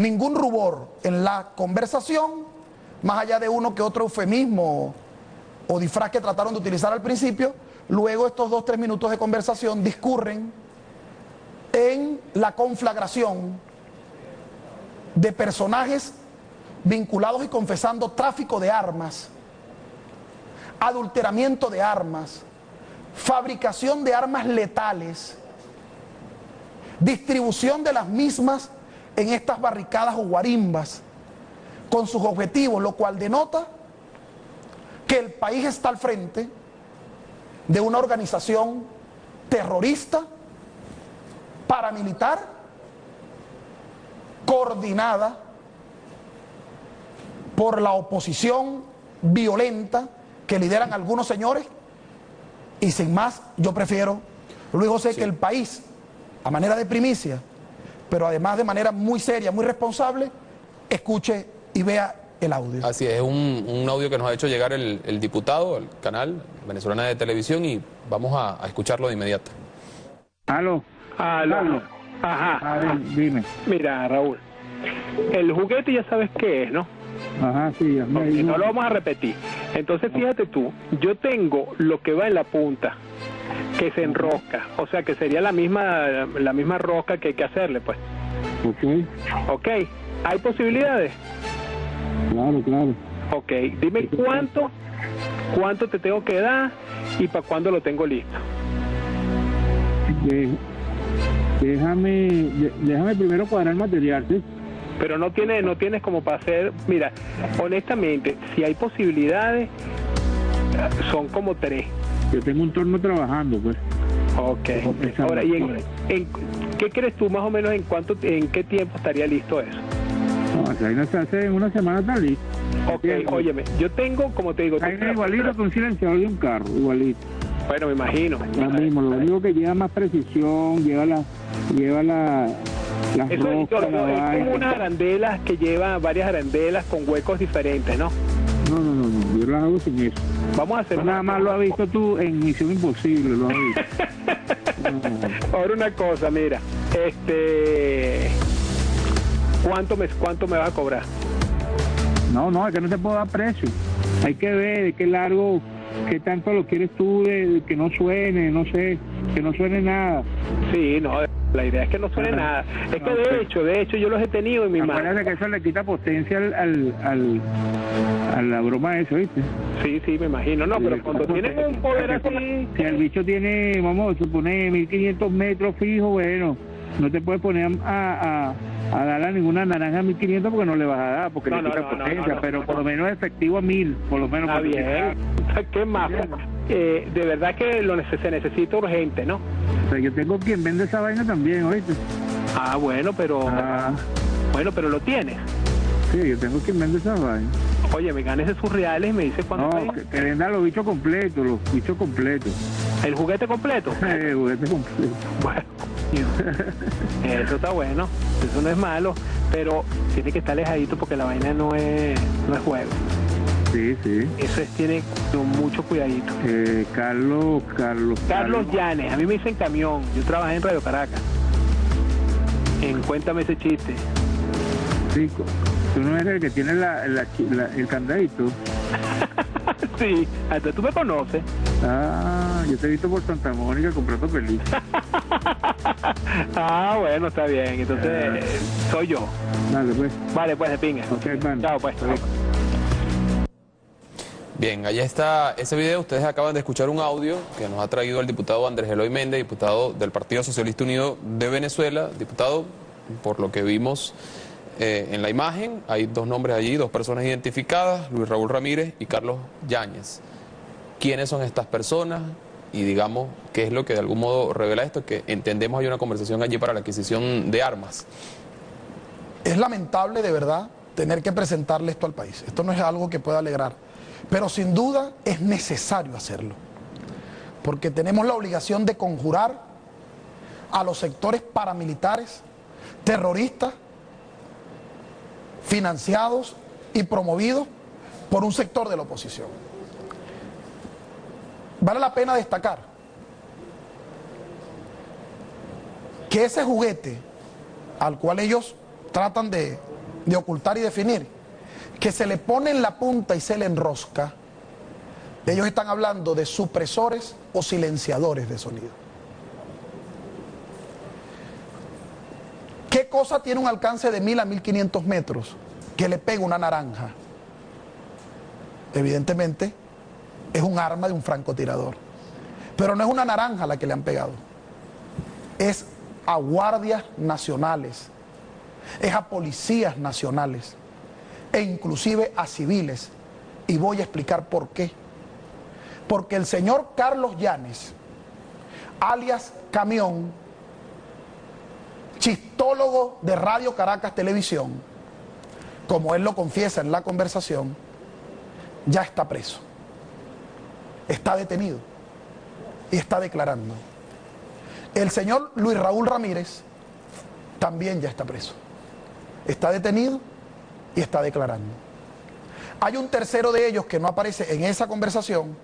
ningún rubor en la conversación, más allá de uno que otro eufemismo o disfraz que trataron de utilizar al principio. Luego estos 2 o 3 minutos de conversación discurren en la conflagración de personajes vinculados y confesando tráfico de armas, adulteramiento de armas, fabricación de armas letales, distribución de las mismas en estas barricadas o guarimbas con sus objetivos, lo cual denota que el país está al frente de una organización terrorista, paramilitar, coordinada por la oposición violenta que lideran algunos señores. Y sin más, yo prefiero, Luis José, que el país, a manera de primicia, pero además de manera muy seria, muy responsable, escuche y vea el audio. Así es un audio que nos ha hecho llegar el diputado al canal Venezolana de Televisión y vamos a escucharlo de inmediato. Aló. Aló. Ajá. A ver, dime. Mira, Raúl, el juguete ya sabes qué es, ¿no? Ajá, sí. Porque no lo vamos a repetir. Entonces, fíjate tú, yo tengo lo que va en la punta, que se enrosca, o sea, que sería la misma rosca que hay que hacerle, pues. Ok, ¿hay posibilidades? Claro, claro. Ok, dime cuánto te tengo que dar y para cuándo lo tengo listo. Déjame primero cuadrar el material, ¿sí? Pero no tienes como para hacer. Mira, honestamente, si hay posibilidades, son como 3. Yo tengo un turno trabajando, pues. Ok. Ahora, ¿y en qué crees tú más o menos en qué tiempo estaría listo eso? No, si ahí no se hace en una semana está listo. Ok, óyeme, yo tengo, como te digo... Hay igualito que un silenciador de un carro, igualito. Bueno, me imagino. Lo mismo, lo único que lleva más precisión, lleva las eso es roscas, como unas arandelas que lleva varias arandelas con huecos diferentes, ¿no? No, yo lo hago sin eso. Vamos a hacer eso nada más lo has visto tú en Misión Imposible, lo has visto. Ahora una cosa, mira, ¿cuánto me vas a cobrar? No, es que no te puedo dar precio. Hay que ver de qué largo, qué tanto lo quieres tú, de que no suene, no sé, que no suene nada. Sí, no, la idea es que no suene nada. Es que de hecho yo los he tenido en mi mano. Acuérdate que eso le quita potencia a la broma esa, ¿viste? Sí, me imagino. No, pero cuando tienes un poder así... Si el bicho tiene, vamos a suponer, 1500 metros fijo, bueno, no te puedes poner a darle a ninguna naranja a 1500 porque no le vas a dar, porque le quita potencia, pero por lo menos efectivo a 1000, por lo menos. Está bien. ¿Qué más? De verdad que se necesita urgente, ¿no? O sea, yo tengo quien vende esa vaina también, ¿oíste? Ah, bueno, pero... Bueno, pero lo tienes. Sí, yo tengo quien vende esa vaina. Oye, me ganes sus reales y me dice cuánto... No, que venda los bichos completos, ¿El juguete completo? El juguete completo. Bueno, eso está bueno, eso no es malo, pero tiene que estar alejadito porque la vaina no es juego. Sí. Eso tiene mucho cuidadito. Carlos Llanes, a mí me dicen Camión, yo trabajé en Radio Caracas. Cuéntame ese chiste. Sí, tú no eres el que tiene el candadito. Sí, hasta tú me conoces. Ah, yo te he visto por Santa Mónica comprando películas. Ah, bueno, está bien, entonces soy yo. Dale, pues. Vale, pues, de pinga. Okay, man. Chao, pues. Bien, allá está ese video. Ustedes acaban de escuchar un audio que nos ha traído el diputado Andrés Eloy Méndez, diputado del Partido Socialista Unido de Venezuela. Diputado, por lo que vimos en la imagen, hay 2 nombres allí, 2 personas identificadas, Luis Raúl Ramírez y Carlos Yáñez. ¿Quiénes son estas personas? Y digamos, ¿qué es lo que de algún modo revela esto? Que entendemos hay una conversación allí para la adquisición de armas. Es lamentable, de verdad, tener que presentarle esto al país. Esto no es algo que pueda alegrar, pero sin duda es necesario hacerlo, porque tenemos la obligación de conjurar a los sectores paramilitares, terroristas, financiados y promovidos por un sector de la oposición. Vale la pena destacar que ese juguete al cual ellos tratan de de ocultar y definir, que se le pone en la punta y se le enrosca, ellos están hablando de supresores o silenciadores de sonido. ¿Qué cosa tiene un alcance de 1000 a 1500 metros que le pega una naranja? Evidentemente es un arma de un francotirador, pero no es una naranja la que le han pegado, es a guardias nacionales, es a policías nacionales e inclusive a civiles, y voy a explicar por qué. Porque el señor Carlos Yanes, alias Camión, chistólogo de Radio Caracas Televisión, como él lo confiesa en la conversación, ya está preso, está detenido y está declarando. El señor Luis Raúl Ramírez también ya está preso, está detenido y está declarando. Hay un tercero de ellos que no aparece en esa conversación,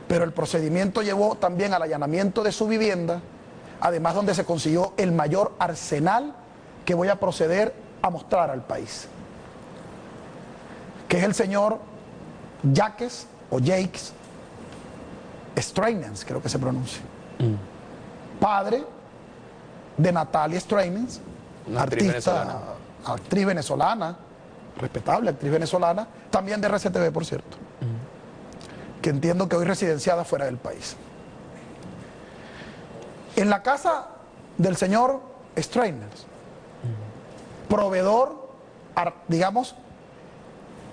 pero el procedimiento llevó también al allanamiento de su vivienda, además donde se consiguió el mayor arsenal que voy a proceder a mostrar al país, que es el señor Jacques o Jakes Streynens, creo que se pronuncia, padre de Natalia Streynens, una actriz venezolana, respetable actriz venezolana, también de RCTV, por cierto, que entiendo que hoy residenciada fuera del país. En la casa del señor Streynens, proveedor, digamos,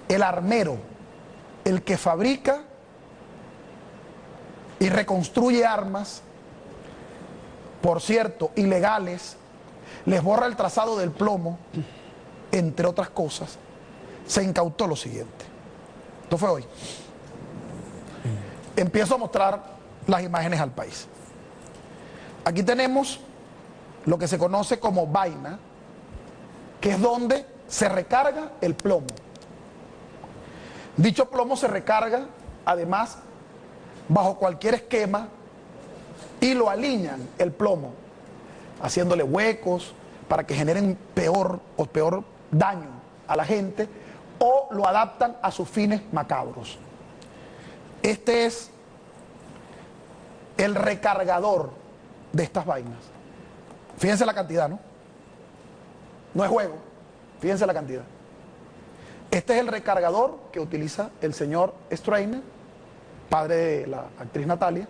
el armero, el que fabrica y reconstruye armas, por cierto, ilegales, les borra el trazado del plomo, entre otras cosas, se incautó lo siguiente. Esto fue hoy. Empiezo a mostrar las imágenes al país. Aquí tenemos lo que se conoce como vaina, que es donde se recarga el plomo. Dicho plomo se recarga, además, bajo cualquier esquema y lo alinean el plomo, haciéndole huecos para que generen peor daño a la gente, o lo adaptan a sus fines macabros. Este es el recargador de estas vainas. Fíjense la cantidad, ¿no? No es juego, fíjense la cantidad. Este es el recargador que utiliza el señor Streynens, padre de la actriz Natalia,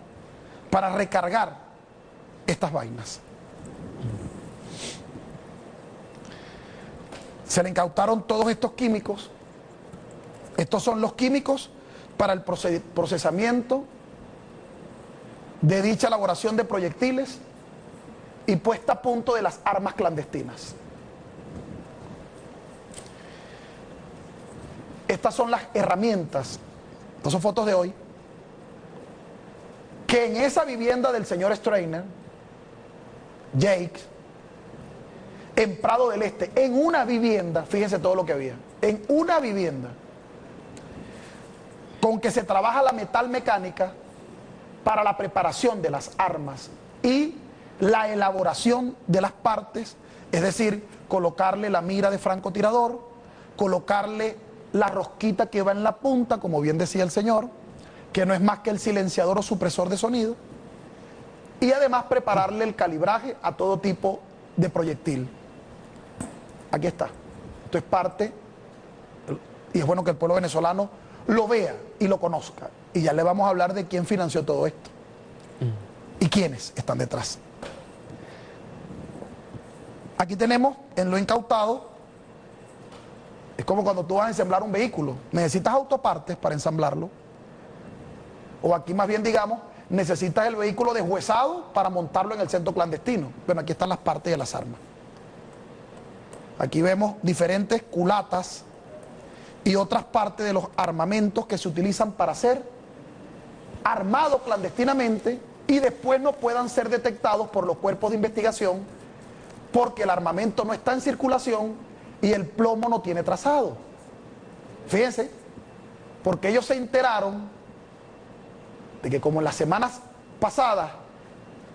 para recargar estas vainas. Se le incautaron todos estos químicos. Estos son los químicos para el procesamiento de dicha elaboración de proyectiles y puesta a punto de las armas clandestinas. Estas son las herramientas, estas son fotos de hoy, que en esa vivienda del señor Streynens, Jakes, en Prado del Este, en una vivienda, fíjense todo lo que había, en una vivienda, con que se trabaja la metalmecánica para la preparación de las armas y la elaboración de las partes, es decir, colocarle la mira de francotirador, colocarle la rosquita que va en la punta, como bien decía el señor, que no es más que el silenciador o supresor de sonido, y además prepararle el calibraje a todo tipo de proyectil. Aquí está. Esto es parte, y es bueno que el pueblo venezolano lo vea y lo conozca. Y ya le vamos a hablar de quién financió todo esto y quiénes están detrás. Aquí tenemos en lo incautado, es como cuando tú vas a ensamblar un vehículo, necesitas autopartes para ensamblarlo, o aquí más bien digamos, necesitas el vehículo deshuesado para montarlo en el centro clandestino. Bueno, aquí están las partes de las armas. Aquí vemos diferentes culatas y otras partes de los armamentos que se utilizan para ser armados clandestinamente y después no puedan ser detectados por los cuerpos de investigación porque el armamento no está en circulación y el plomo no tiene trazado. Fíjense, porque ellos se enteraron de que como en las semanas pasadas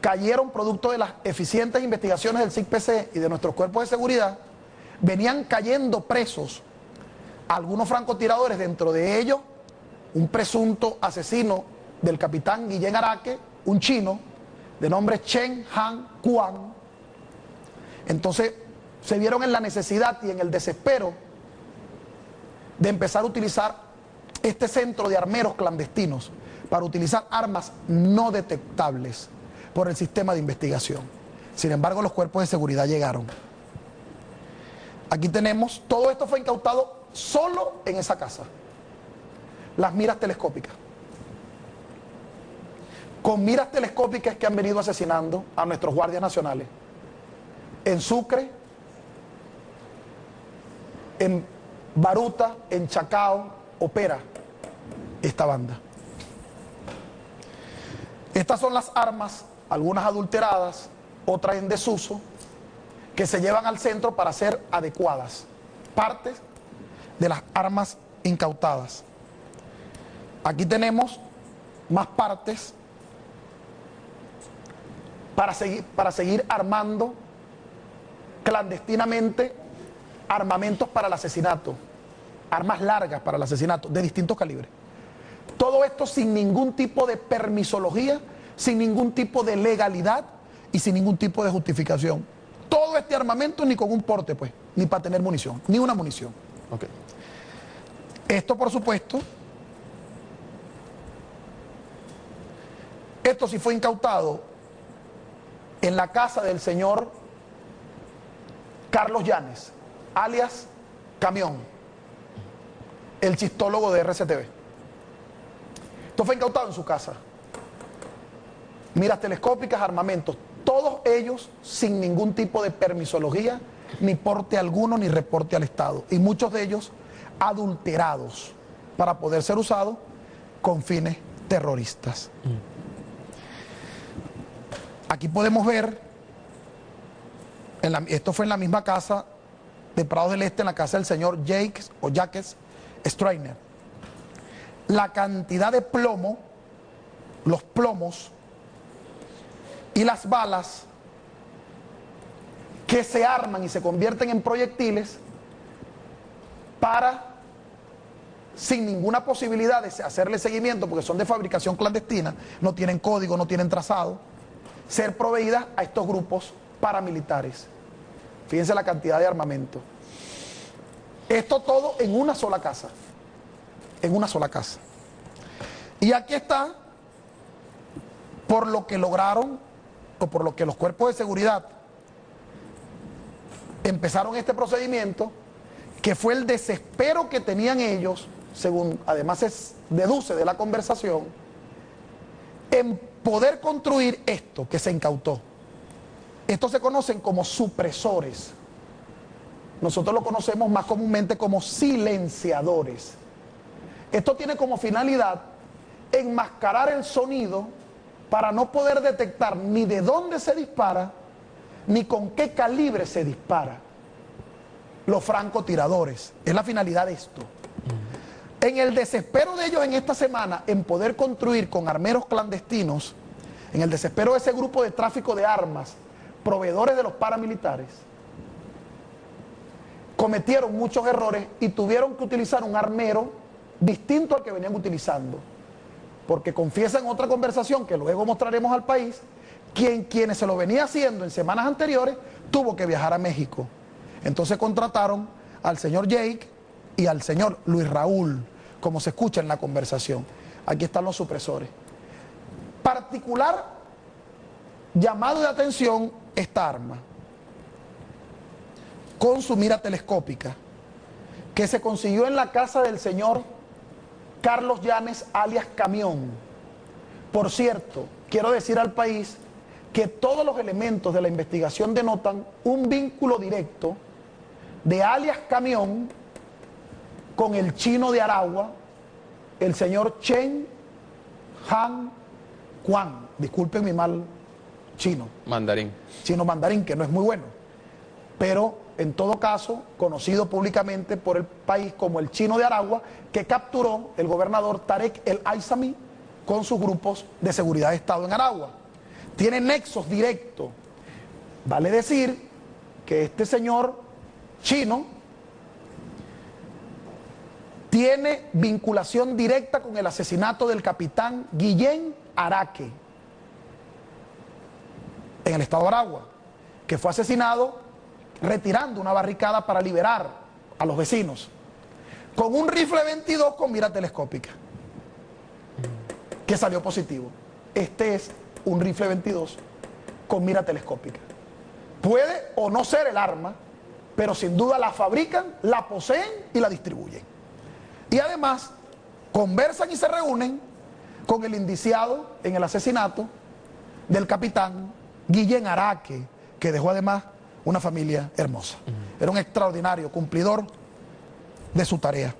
cayeron producto de las eficientes investigaciones del SICPC y de nuestros cuerpos de seguridad, venían cayendo presos algunos francotiradores, dentro de ellos un presunto asesino del capitán Guillén Araque, un chino de nombre Chen Han Quan. Entonces se vieron en la necesidad y en el desespero de empezar a utilizar este centro de armeros clandestinos para utilizar armas no detectables por el sistema de investigación. Sin embargo, los cuerpos de seguridad llegaron. Aquí tenemos, todo esto fue incautado solo en esa casa. Las miras telescópicas. Con miras telescópicas que han venido asesinando a nuestros guardias nacionales. En Sucre, en Baruta, en Chacao, opera esta banda. Estas son las armas, algunas adulteradas, otras en desuso, que se llevan al centro para ser adecuadas. Partes de las armas incautadas. Aquí tenemos más partes para seguir armando clandestinamente armamentos para el asesinato, armas largas para el asesinato de distintos calibres. Todo esto sin ningún tipo de permisología, sin ningún tipo de legalidad y sin ningún tipo de justificación. Todo este armamento ni con un porte, pues, ni para tener munición, ni una munición. Okay. Esto, por supuesto, esto sí fue incautado en la casa del señor Carlos Llanes, alias Camión, el chistólogo de RCTV. Esto fue incautado en su casa. Miras telescópicas, armamentos, todos ellos sin ningún tipo de permisología, ni porte alguno, ni reporte al Estado. Y muchos de ellos adulterados para poder ser usados con fines terroristas. Aquí podemos ver, esto fue en la misma casa de Prados del Este, en la casa del señor Jacques Strainer. La cantidad de plomo, los plomos y las balas que se arman y se convierten en proyectiles para, sin ninguna posibilidad de hacerle seguimiento, porque son de fabricación clandestina, no tienen código, no tienen trazado, ser proveídas a estos grupos paramilitares. Fíjense la cantidad de armamento. Esto todo en una sola casa. En una sola casa. Y aquí está, por lo que lograron, o por lo que los cuerpos de seguridad empezaron este procedimiento, que fue el desespero que tenían ellos, según además se deduce de la conversación, en poder construir esto que se incautó. Estos se conocen como supresores. Nosotros lo conocemos más comúnmente como silenciadores. Esto tiene como finalidad enmascarar el sonido para no poder detectar ni de dónde se dispara, ni con qué calibre se dispara. Los francotiradores. Es la finalidad de esto. En el desespero de ellos en esta semana, en poder construir con armeros clandestinos, en el desespero de ese grupo de tráfico de armas, proveedores de los paramilitares, cometieron muchos errores y tuvieron que utilizar un armero distinto al que venían utilizando. Porque confiesa en otra conversación que luego mostraremos al país, quienes se lo venía haciendo en semanas anteriores, tuvo que viajar a México. Entonces contrataron al señor Jake y al señor Luis Raúl, como se escucha en la conversación. Aquí están los supresores. Particular llamado de atención esta arma, con su mira telescópica, que se consiguió en la casa del señor Carlos Llanes, alias Camión. Por cierto, quiero decir al país que todos los elementos de la investigación denotan un vínculo directo de alias Camión con el chino de Aragua, el señor Chen Han Quan. Disculpen mi mal chino. Mandarín. Chino mandarín, que no es muy bueno. Pero en todo caso, conocido públicamente por el país como el chino de Aragua, que capturó el gobernador Tarek El Aizami con sus grupos de seguridad de Estado en Aragua. Tiene nexos directos. Vale decir que este señor chino tiene vinculación directa con el asesinato del capitán Guillén Araque en el estado de Aragua, que fue asesinado retirando una barricada para liberar a los vecinos, con un rifle 22 con mira telescópica, que salió positivo. Este es un rifle 22 con mira telescópica. Puede o no ser el arma, pero sin duda la fabrican, la poseen y la distribuyen. Y además conversan y se reúnen con el indiciado en el asesinato del capitán Guillén Araque, que dejó además una familia hermosa. Era un extraordinario cumplidor de su tarea.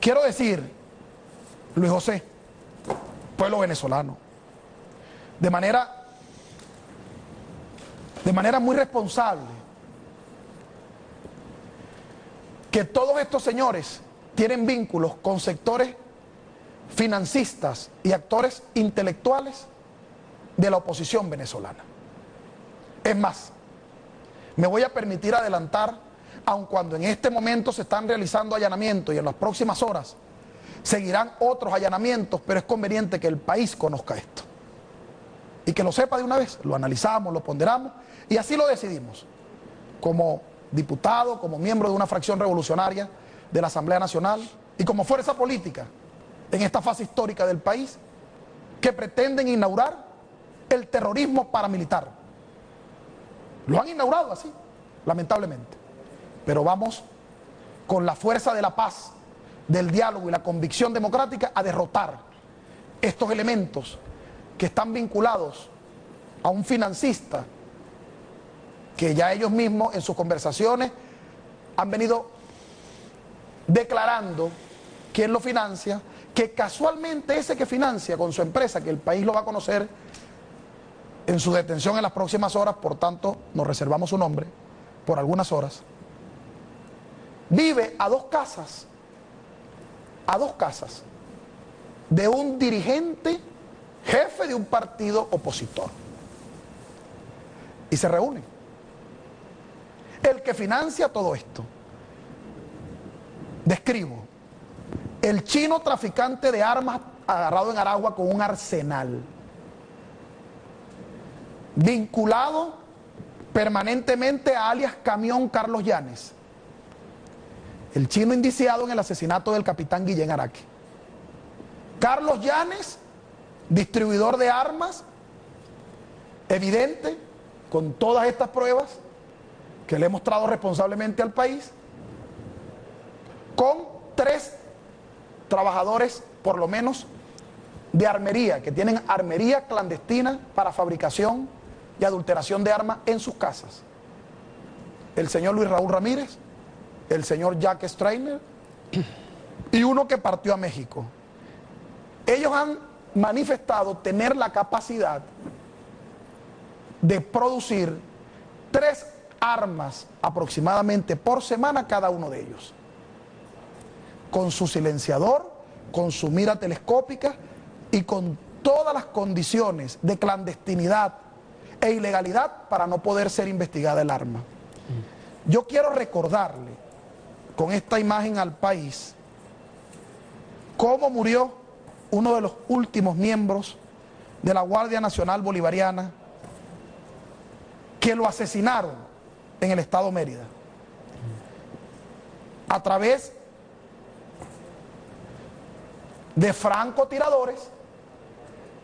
Quiero decir, Luis José, pueblo venezolano, de manera muy responsable, que todos estos señores tienen vínculos con sectores financistas y actores intelectuales de la oposición venezolana. Es más, me voy a permitir adelantar, aun cuando en este momento se están realizando allanamientos y en las próximas horas seguirán otros allanamientos, pero es conveniente que el país conozca esto y que lo sepa de una vez. Lo analizamos, lo ponderamos y así lo decidimos, como diputado, como miembro de una fracción revolucionaria de la Asamblea Nacional y como fuerza política en esta fase histórica del país, que pretenden inaugurar el terrorismo paramilitar. Lo han inaugurado así, lamentablemente, pero vamos con la fuerza de la paz, del diálogo y la convicción democrática a derrotar estos elementos que están vinculados a un financista que ya ellos mismos en sus conversaciones han venido declarando quién lo financia, que casualmente ese que financia con su empresa, que el país lo va a conocer en su detención en las próximas horas, por tanto nos reservamos su nombre por algunas horas, vive a dos casas de un dirigente, jefe de un partido opositor, y se reúnen. El que financia todo esto, describo, el chino traficante de armas agarrado en Aragua con un arsenal, vinculado permanentemente a alias Camión Carlos Llanes, el chino indiciado en el asesinato del capitán Guillén Araque. Carlos Llanes, distribuidor de armas, evidente, con todas estas pruebas que le he mostrado responsablemente al país, con 3 trabajadores, por lo menos, de armería, que tienen armería clandestina para fabricación y adulteración de armas en sus casas. El señor Luis Raúl Ramírez, el señor Jack Strainer y uno que partió a México. Ellos han manifestado tener la capacidad de producir 3 armas aproximadamente por semana cada uno de ellos, con su silenciador, con su mira telescópica y con todas las condiciones de clandestinidad e ilegalidad para no poder ser investigada el arma. Yo quiero recordarle con esta imagen al país cómo murió uno de los últimos miembros de la Guardia Nacional Bolivariana, que lo asesinaron en el estado Mérida a través de francotiradores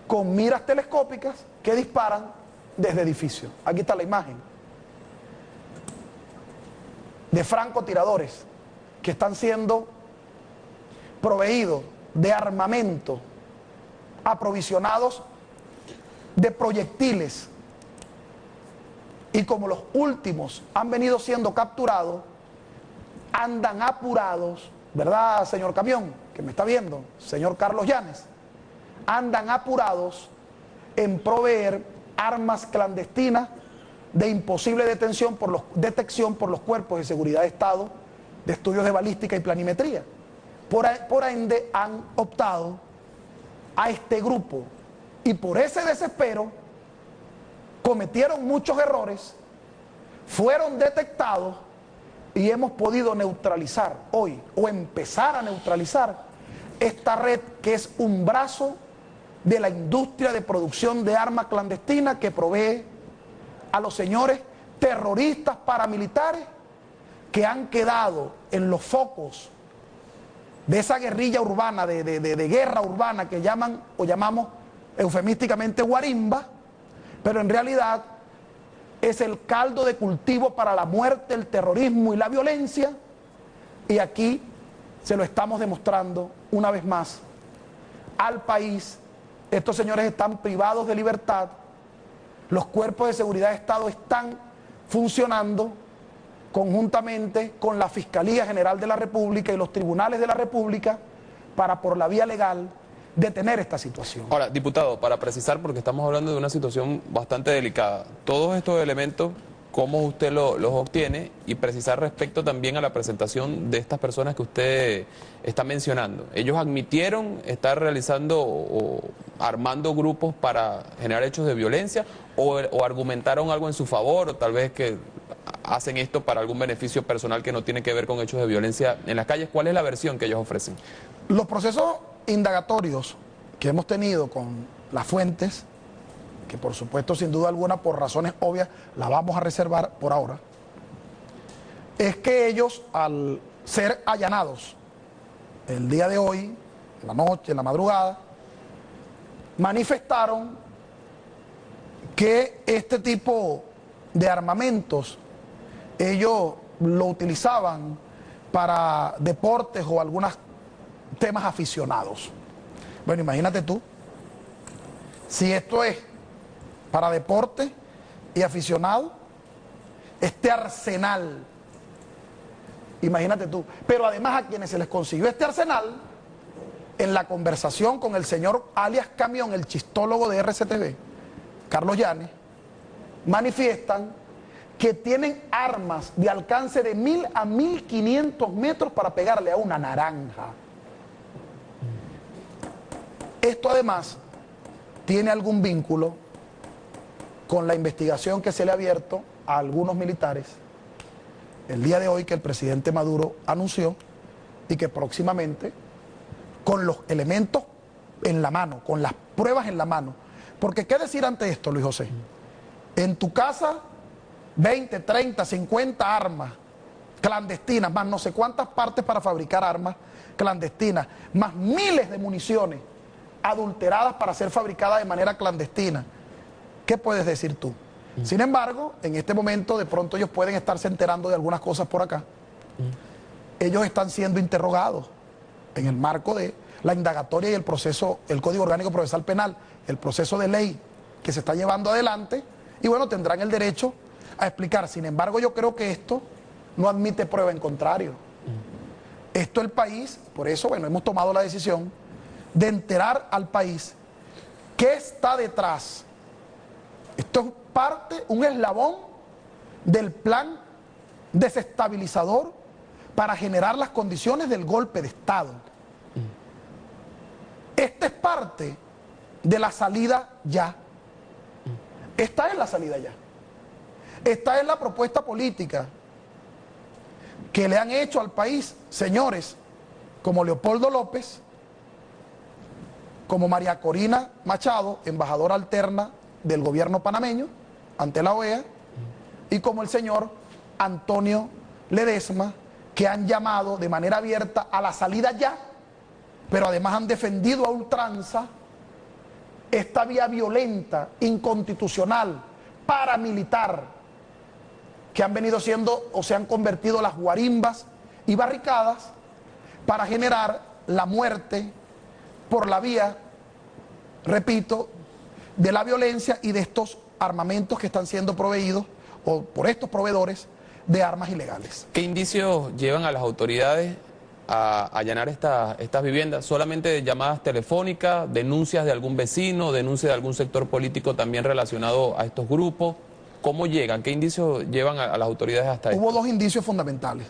con miras telescópicas que disparan desde edificios. Aquí está la imagen de francotiradores que están siendo proveídos de armamento, aprovisionados de proyectiles, y como los últimos han venido siendo capturados, andan apurados, ¿verdad, señor Camión, que me está viendo, señor Carlos Llanes? Andan apurados en proveer armas clandestinas de imposible detección por los cuerpos de seguridad de Estado, de estudios de balística y planimetría. Por ende han optado a este grupo, y por ese desespero cometieron muchos errores, fueron detectados y hemos podido neutralizar hoy, o empezar a neutralizar, esta red que es un brazo de la industria de producción de armas clandestinas que provee a los señores terroristas paramilitares que han quedado en los focos de esa guerrilla urbana, de guerra urbana que llaman o llamamos eufemísticamente guarimba, pero en realidad es el caldo de cultivo para la muerte, el terrorismo y la violencia, y aquí se lo estamos demostrando una vez más al país. Estos señores están privados de libertad, los cuerpos de seguridad de Estado están funcionando conjuntamente con la Fiscalía General de la República y los tribunales de la República para, por la vía legal, detener esta situación. Ahora, diputado, para precisar, porque estamos hablando de una situación bastante delicada, todos estos elementos, ¿cómo usted los obtiene? Y precisar respecto también a la presentación de estas personas que usted está mencionando. ¿Ellos admitieron estar realizando o armando grupos para generar hechos de violencia o argumentaron algo en su favor o tal vez que hacen esto para algún beneficio personal que no tiene que ver con hechos de violencia en las calles? ¿Cuál es la versión que ellos ofrecen? Los procesos indagatorios que hemos tenido con las fuentes, que por supuesto sin duda alguna por razones obvias la vamos a reservar por ahora, es que ellos al ser allanados el día de hoy, en la noche, en la madrugada, manifestaron que este tipo de armamentos ellos lo utilizaban para deportes o algunos temas aficionados. Bueno, imagínate tú, si esto es para deporte y aficionado, este arsenal, imagínate tú, pero además a quienes se les consiguió este arsenal, en la conversación con el señor alias Camión, el chistólogo de RCTV, Carlos Llanes, manifiestan que tienen armas de alcance de 1000 a 1500 metros para pegarle a una naranja. Esto además tiene algún vínculo con la investigación que se le ha abierto a algunos militares el día de hoy, que el presidente Maduro anunció, y que próximamente, con los elementos en la mano, con las pruebas en la mano, porque ¿qué decir ante esto, Luis José? En tu casa 20, 30, 50 armas clandestinas, más no sé cuántas partes para fabricar armas clandestinas, más miles de municiones adulteradas para ser fabricadas de manera clandestina. ¿Qué puedes decir tú? Sin embargo, en este momento de pronto ellos pueden estarse enterando de algunas cosas por acá. Ellos están siendo interrogados en el marco de la indagatoria y el proceso, el Código Orgánico Procesal Penal, el proceso de ley que se está llevando adelante, y bueno, tendrán el derecho a explicar. Sin embargo, yo creo que esto no admite prueba en contrario. Esto el país, por eso, bueno, hemos tomado la decisión de enterar al país qué está detrás. Esto es parte, un eslabón del plan desestabilizador para generar las condiciones del golpe de Estado. Esta es parte de la salida ya. Esta es la salida ya. Esta es la propuesta política que le han hecho al país señores como Leopoldo López, como María Corina Machado, embajadora alterna del gobierno panameño ante la OEA, y como el señor Antonio Ledesma, que han llamado de manera abierta a la salida ya, pero además han defendido a ultranza esta vía violenta, inconstitucional, paramilitar, que han venido siendo o se han convertido las guarimbas y barricadas para generar la muerte por la vía, repito, de la violencia y de estos armamentos que están siendo proveídos o por estos proveedores de armas ilegales. ¿Qué indicios llevan a las autoridades a allanar estas viviendas? ¿Solamente llamadas telefónicas, denuncias de algún vecino, denuncias de algún sector político también relacionado a estos grupos? ¿Cómo llegan? ¿Qué indicios llevan a las autoridades hasta ahí? Hubo dos indicios fundamentales.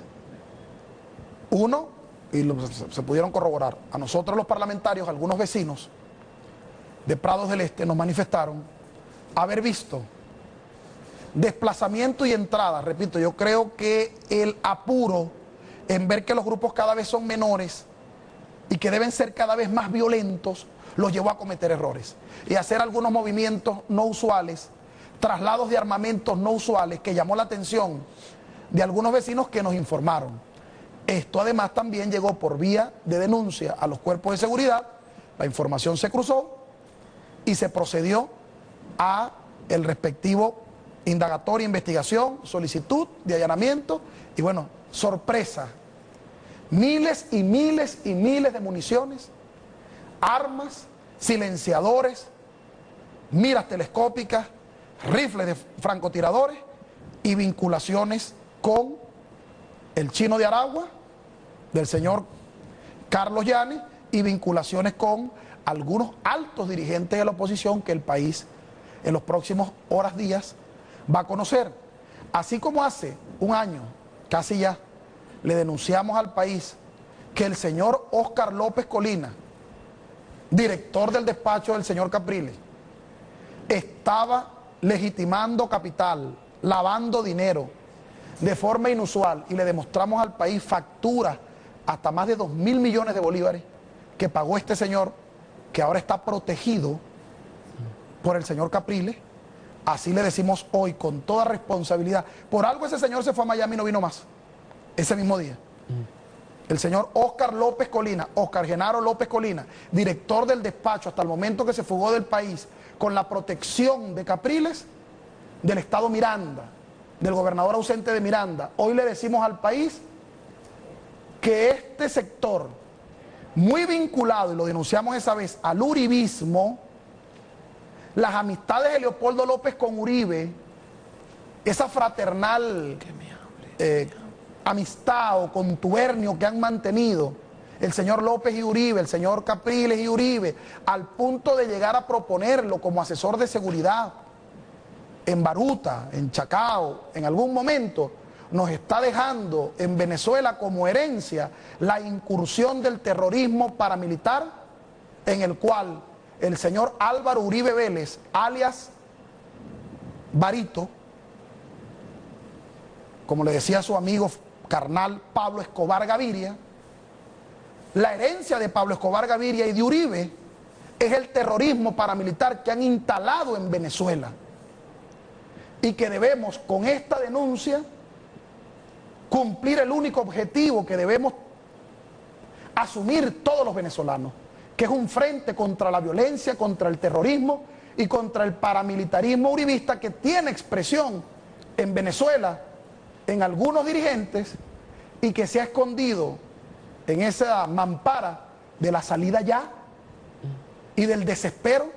Uno, y se pudieron corroborar, a nosotros los parlamentarios, algunos vecinos de Prados del Este nos manifestaron haber visto desplazamiento y entrada. Repito, yo creo que el apuro en ver que los grupos cada vez son menores y que deben ser cada vez más violentos, los llevó a cometer errores y a hacer algunos movimientos no usuales, traslados de armamentos no usuales, que llamó la atención de algunos vecinos que nos informaron. Esto además también llegó por vía de denuncia a los cuerpos de seguridad, la información se cruzó y se procedió a el respectivo indagatoria, investigación, solicitud de allanamiento y bueno, sorpresa, miles y miles y miles de municiones, armas, silenciadores, miras telescópicas, rifles de francotiradores y vinculaciones con el Chino de Aragua, del señor Carlos Yanes, y vinculaciones con algunos altos dirigentes de la oposición que el país en los próximos horas, días, va a conocer. Así como hace un año, casi ya, le denunciamos al país que el señor Óscar López Colina, director del despacho del señor Capriles, estaba legitimando capital, lavando dinero de forma inusual, y le demostramos al país facturas hasta más de 2.000 millones de bolívares que pagó este señor, que ahora está protegido por el señor Capriles. Así le decimos hoy con toda responsabilidad. Por algo ese señor se fue a Miami y no vino más ese mismo día. El señor Óscar López Colina, Óscar Genaro López Colina, director del despacho hasta el momento que se fugó del país, con la protección de Capriles, del estado Miranda, del gobernador ausente de Miranda. Hoy le decimos al país que este sector, muy vinculado, y lo denunciamos esa vez, al uribismo, las amistades de Leopoldo López con Uribe, esa fraternal amistad o contubernio que han mantenido el señor López y Uribe, el señor Capriles y Uribe, al punto de llegar a proponerlo como asesor de seguridad en Baruta, en Chacao, en algún momento, nos está dejando en Venezuela como herencia la incursión del terrorismo paramilitar, en el cual el señor Álvaro Uribe Vélez, alias Barito, como le decía su amigo carnal Pablo Escobar Gaviria, la herencia de Pablo Escobar Gaviria y de Uribe es el terrorismo paramilitar que han instalado en Venezuela, y que debemos con esta denuncia cumplir el único objetivo que debemos asumir todos los venezolanos, que es un frente contra la violencia, contra el terrorismo y contra el paramilitarismo uribista, que tiene expresión en Venezuela en algunos dirigentes y que se ha escondido en esa mampara de la salida ya y del desespero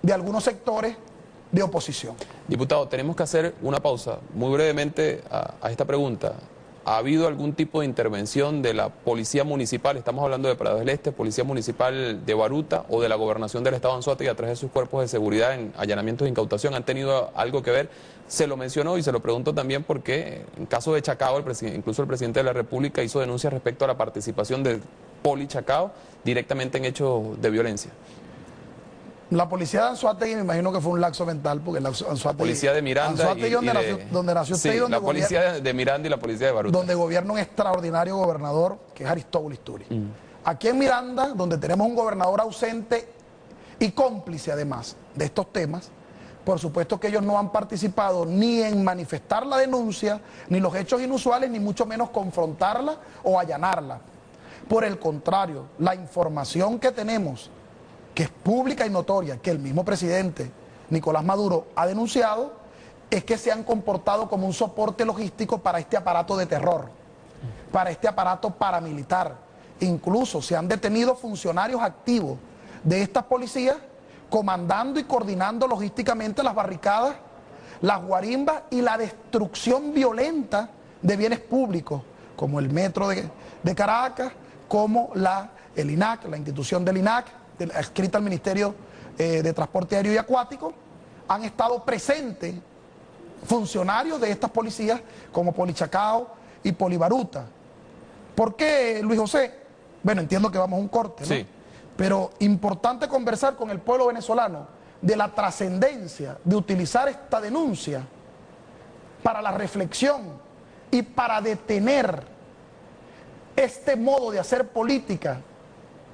de algunos sectores de oposición. Diputado, tenemos que hacer una pausa muy brevemente a esta pregunta. ¿Ha habido algún tipo de intervención de la Policía Municipal, estamos hablando de Prados del Este, Policía Municipal de Baruta o de la Gobernación del Estado Anzoátegui a través de sus cuerpos de seguridad en allanamientos de incautación? ¿Han tenido algo que ver? Se lo mencionó y se lo pregunto también porque en caso de Chacao, incluso el presidente de la República hizo denuncias respecto a la participación del Poli Chacao directamente en hechos de violencia. La policía de Anzoátegui me imagino que fue un laxo mental, porque la Anzoátegui... Policía de Miranda donde nació usted, sí, y donde la policía de Miranda y la policía de Baruta. Donde gobierna un extraordinario gobernador, que es Aristóbulo Isturi. Aquí en Miranda, donde tenemos un gobernador ausente y cómplice además de estos temas, por supuesto que ellos no han participado ni en manifestar la denuncia, ni los hechos inusuales, ni mucho menos confrontarla o allanarla. Por el contrario, la información que tenemos, que es pública y notoria, que el mismo presidente Nicolás Maduro ha denunciado, es que se han comportado como un soporte logístico para este aparato de terror, para este aparato paramilitar. Incluso se han detenido funcionarios activos de estas policías, comandando y coordinando logísticamente las barricadas, las guarimbas y la destrucción violenta de bienes públicos, como el metro de Caracas, como el INAC, la institución del INAC, adscrita al Ministerio de Transporte Aéreo y Acuático. Han estado presentes funcionarios de estas policías como Polichacao y Polibaruta. ¿Por qué, Luis José? Bueno, entiendo que vamos a un corte, ¿no? Sí. Pero importante conversar con el pueblo venezolano de la trascendencia de utilizar esta denuncia para la reflexión y para detener este modo de hacer política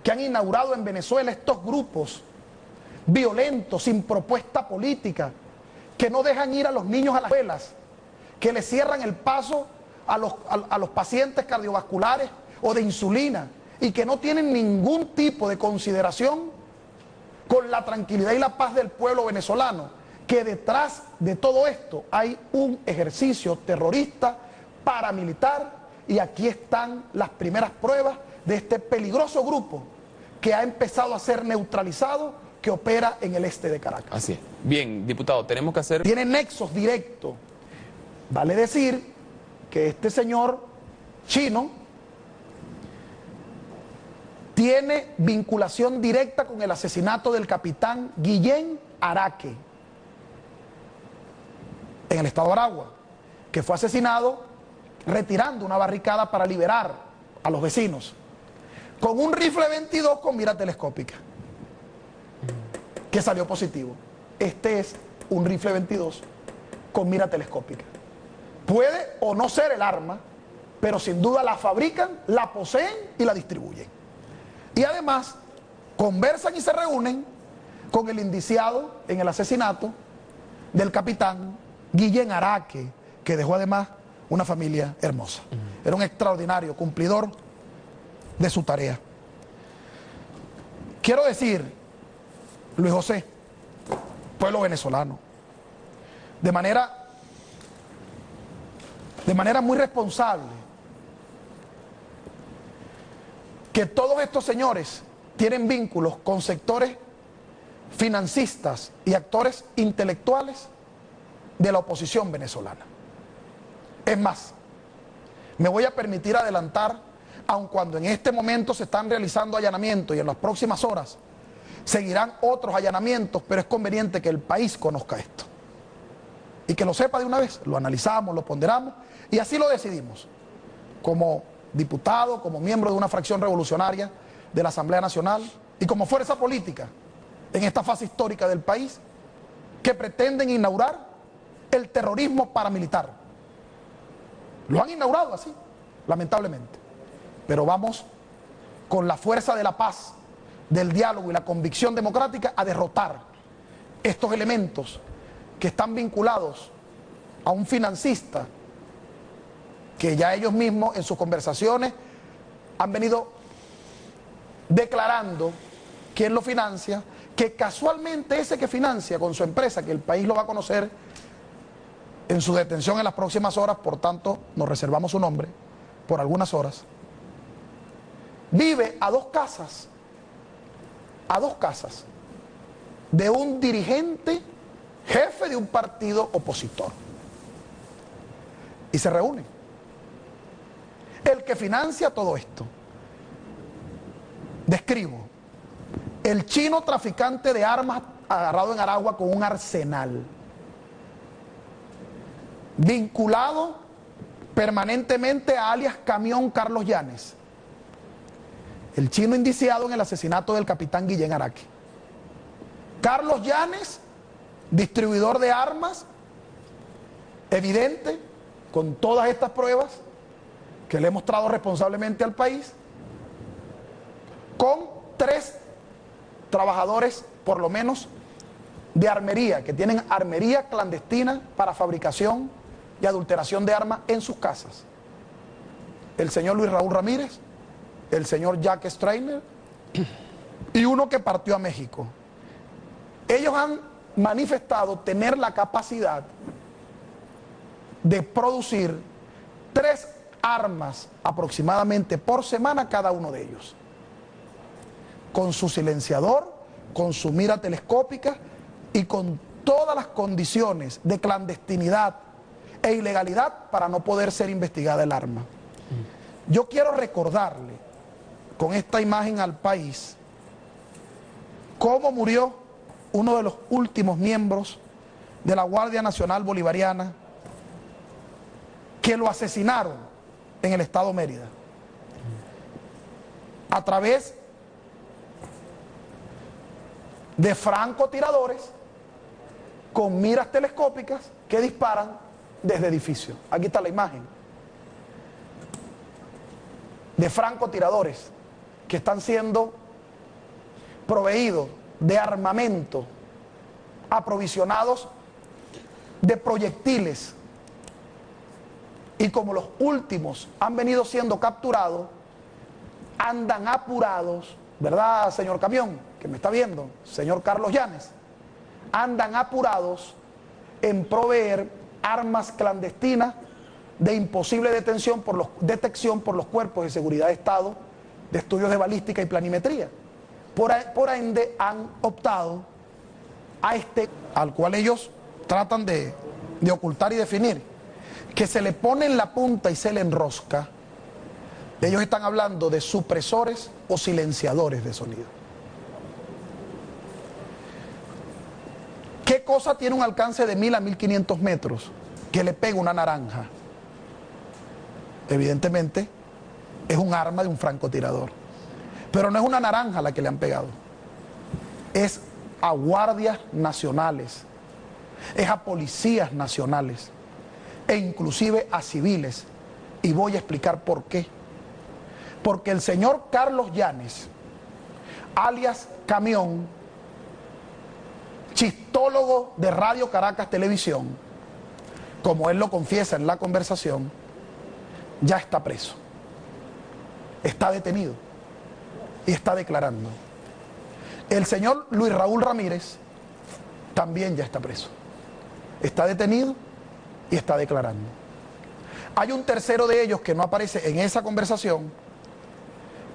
que han inaugurado en Venezuela estos grupos violentos, sin propuesta política, que no dejan ir a los niños a las escuelas, que le cierran el paso a los pacientes cardiovasculares o de insulina y que no tienen ningún tipo de consideración con la tranquilidad y la paz del pueblo venezolano, que detrás de todo esto hay un ejercicio terrorista, paramilitar, y aquí están las primeras pruebas de este peligroso grupo que ha empezado a ser neutralizado, que opera en el este de Caracas. Así es. Bien, diputado, tenemos que hacer... Tiene nexos directos. Vale decir que este señor chino tiene vinculación directa con el asesinato del capitán Guillén Araque en el estado de Aragua, que fue asesinado retirando una barricada para liberar a los vecinos, con un rifle 22 con mira telescópica, que salió positivo. Este es un rifle 22 con mira telescópica. Puede o no ser el arma, pero sin duda la fabrican, la poseen y la distribuyen. Y además conversan y se reúnen con el indiciado en el asesinato del capitán Guillén Araque, que dejó además una familia hermosa. Era un extraordinario cumplidor de su tarea. Quiero decir, Luis José, pueblo venezolano, de manera muy responsable, que todos estos señores tienen vínculos con sectores financistas y actores intelectuales de la oposición venezolana. Es más, me voy a permitir adelantar, aun cuando en este momento se están realizando allanamientos y en las próximas horas seguirán otros allanamientos, pero es conveniente que el país conozca esto y que lo sepa de una vez. Lo analizamos, lo ponderamos y así lo decidimos, como diputado, como miembro de una fracción revolucionaria de la Asamblea Nacional y como fuerza política en esta fase histórica del país, que pretenden inaugurar el terrorismo paramilitar. Lo han inaugurado así, lamentablemente, pero vamos con la fuerza de la paz, del diálogo y la convicción democrática a derrotar estos elementos que están vinculados a un financista que ya ellos mismos en sus conversaciones han venido declarando quién lo financia, que casualmente ese que financia con su empresa, que el país lo va a conocer en su detención en las próximas horas, por tanto nos reservamos su nombre por algunas horas, vive a dos casas de un dirigente, jefe de un partido opositor, y se reúnen. El que financia todo esto, describo, el chino traficante de armas agarrado en Aragua con un arsenal, vinculado permanentemente a alias Camión Carlos Llanes, el chino indiciado en el asesinato del capitán Guillén Araque. Carlos Llanes, distribuidor de armas, evidente, con todas estas pruebas que le he mostrado responsablemente al país, con 3 trabajadores, por lo menos, de armería, que tienen armería clandestina para fabricación y adulteración de armas en sus casas. El señor Luis Raúl Ramírez, el señor Jack Strainer y uno que partió a México. Ellos han manifestado tener la capacidad de producir 3 armas aproximadamente por semana cada uno de ellos, con su silenciador, con su mira telescópica y con todas las condiciones de clandestinidad e ilegalidad para no poder ser investigada el arma. Yo quiero recordarle con esta imagen al país cómo murió uno de los últimos miembros de la Guardia Nacional Bolivariana, que lo asesinaron en el estado Mérida a través de francotiradores con miras telescópicas que disparan desde edificio. Aquí está la imagen de francotiradores que están siendo proveídos de armamento, aprovisionados de proyectiles, y como los últimos han venido siendo capturados, andan apurados, ¿verdad, señor camión, que me está viendo, señor Carlos Llanes? Andan apurados en proveer armas clandestinas de imposible detección por los cuerpos de seguridad de Estado, de estudios de balística y planimetría. Por ende han optado a al cual ellos tratan de ocultar y definir, que se le pone en la punta y se le enrosca. Ellos están hablando de supresores o silenciadores de sonido. ¿Qué cosa tiene un alcance de 1000 a 1500 metros que le pega una naranja? Evidentemente es un arma de un francotirador. Pero no es una naranja la que le han pegado. Es a guardias nacionales, es a policías nacionales e inclusive a civiles. Y voy a explicar por qué. Porque el señor Carlos Llanes, alias Camión, chistólogo de Radio Caracas Televisión, como él lo confiesa en la conversación, ya está preso, está detenido y está declarando. El señor Luis Raúl Ramírez también ya está preso, está detenido y está declarando. Hay un tercero de ellos que no aparece en esa conversación,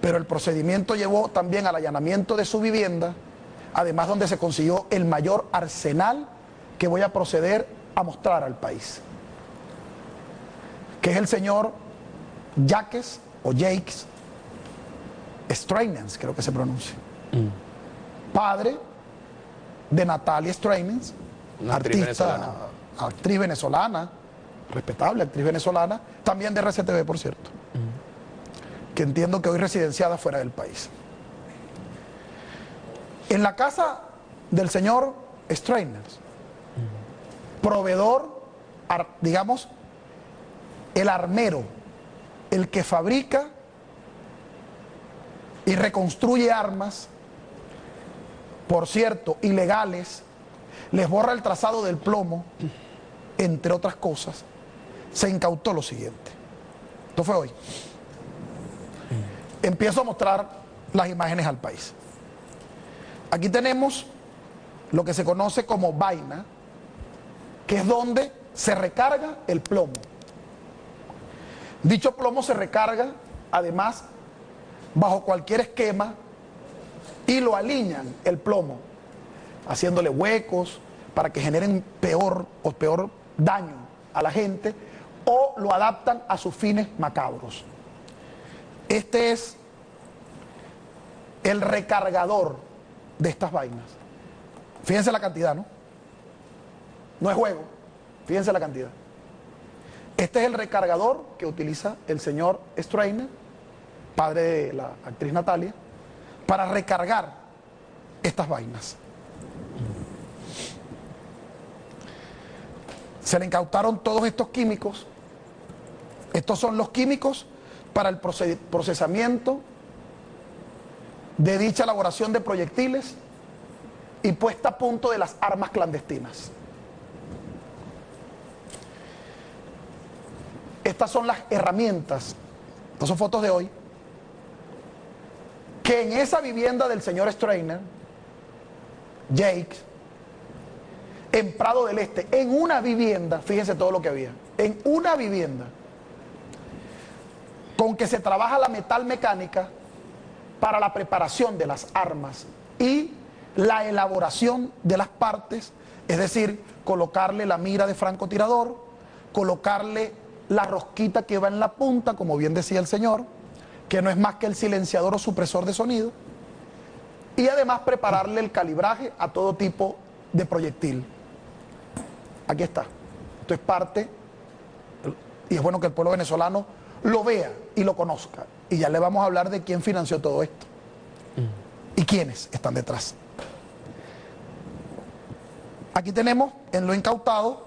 pero el procedimiento llevó también al allanamiento de su vivienda, además donde se consiguió el mayor arsenal que voy a proceder a mostrar al país, que es el señor Jacques Streynens, creo que se pronuncia, padre de Natalia Streynens, una actriz venezolana, respetable actriz venezolana, también de RCTV, por cierto, que entiendo que hoy residenciada fuera del país. En la casa del señor Streynens, proveedor, digamos, el armero, el que fabrica y reconstruye armas, por cierto, ilegales, les borra el trazado del plomo, entre otras cosas, se incautó lo siguiente. Esto fue hoy. Empiezo a mostrar las imágenes al país. Aquí tenemos lo que se conoce como vaina, que es donde se recarga el plomo. Dicho plomo se recarga, además, bajo cualquier esquema y lo alinean el plomo, haciéndole huecos para que generen peor daño a la gente, o lo adaptan a sus fines macabros. Este es el recargador de estas vainas. Fíjense la cantidad, ¿no? No es juego, fíjense la cantidad. Este es el recargador que utiliza el señor Streynens, padre de la actriz Natalia, para recargar estas vainas. Se le incautaron todos estos químicos. Estos son los químicos para el procesamiento de dicha elaboración de proyectiles y puesta a punto de las armas clandestinas. Estas son las herramientas, estas son fotos de hoy, que en esa vivienda del señor Streynens, Jacques, en Prado del Este, en una vivienda, fíjense todo lo que había, en una vivienda, con que se trabaja la metalmecánica para la preparación de las armas y la elaboración de las partes, es decir, colocarle la mira de francotirador, colocarle la rosquita que va en la punta, como bien decía el señor, que no es más que el silenciador o supresor de sonido, y además prepararle el calibraje a todo tipo de proyectil. Aquí está. Esto es parte, y es bueno que el pueblo venezolano lo vea y lo conozca. Y ya le vamos a hablar de quién financió todo esto y quiénes están detrás. Aquí tenemos en lo incautado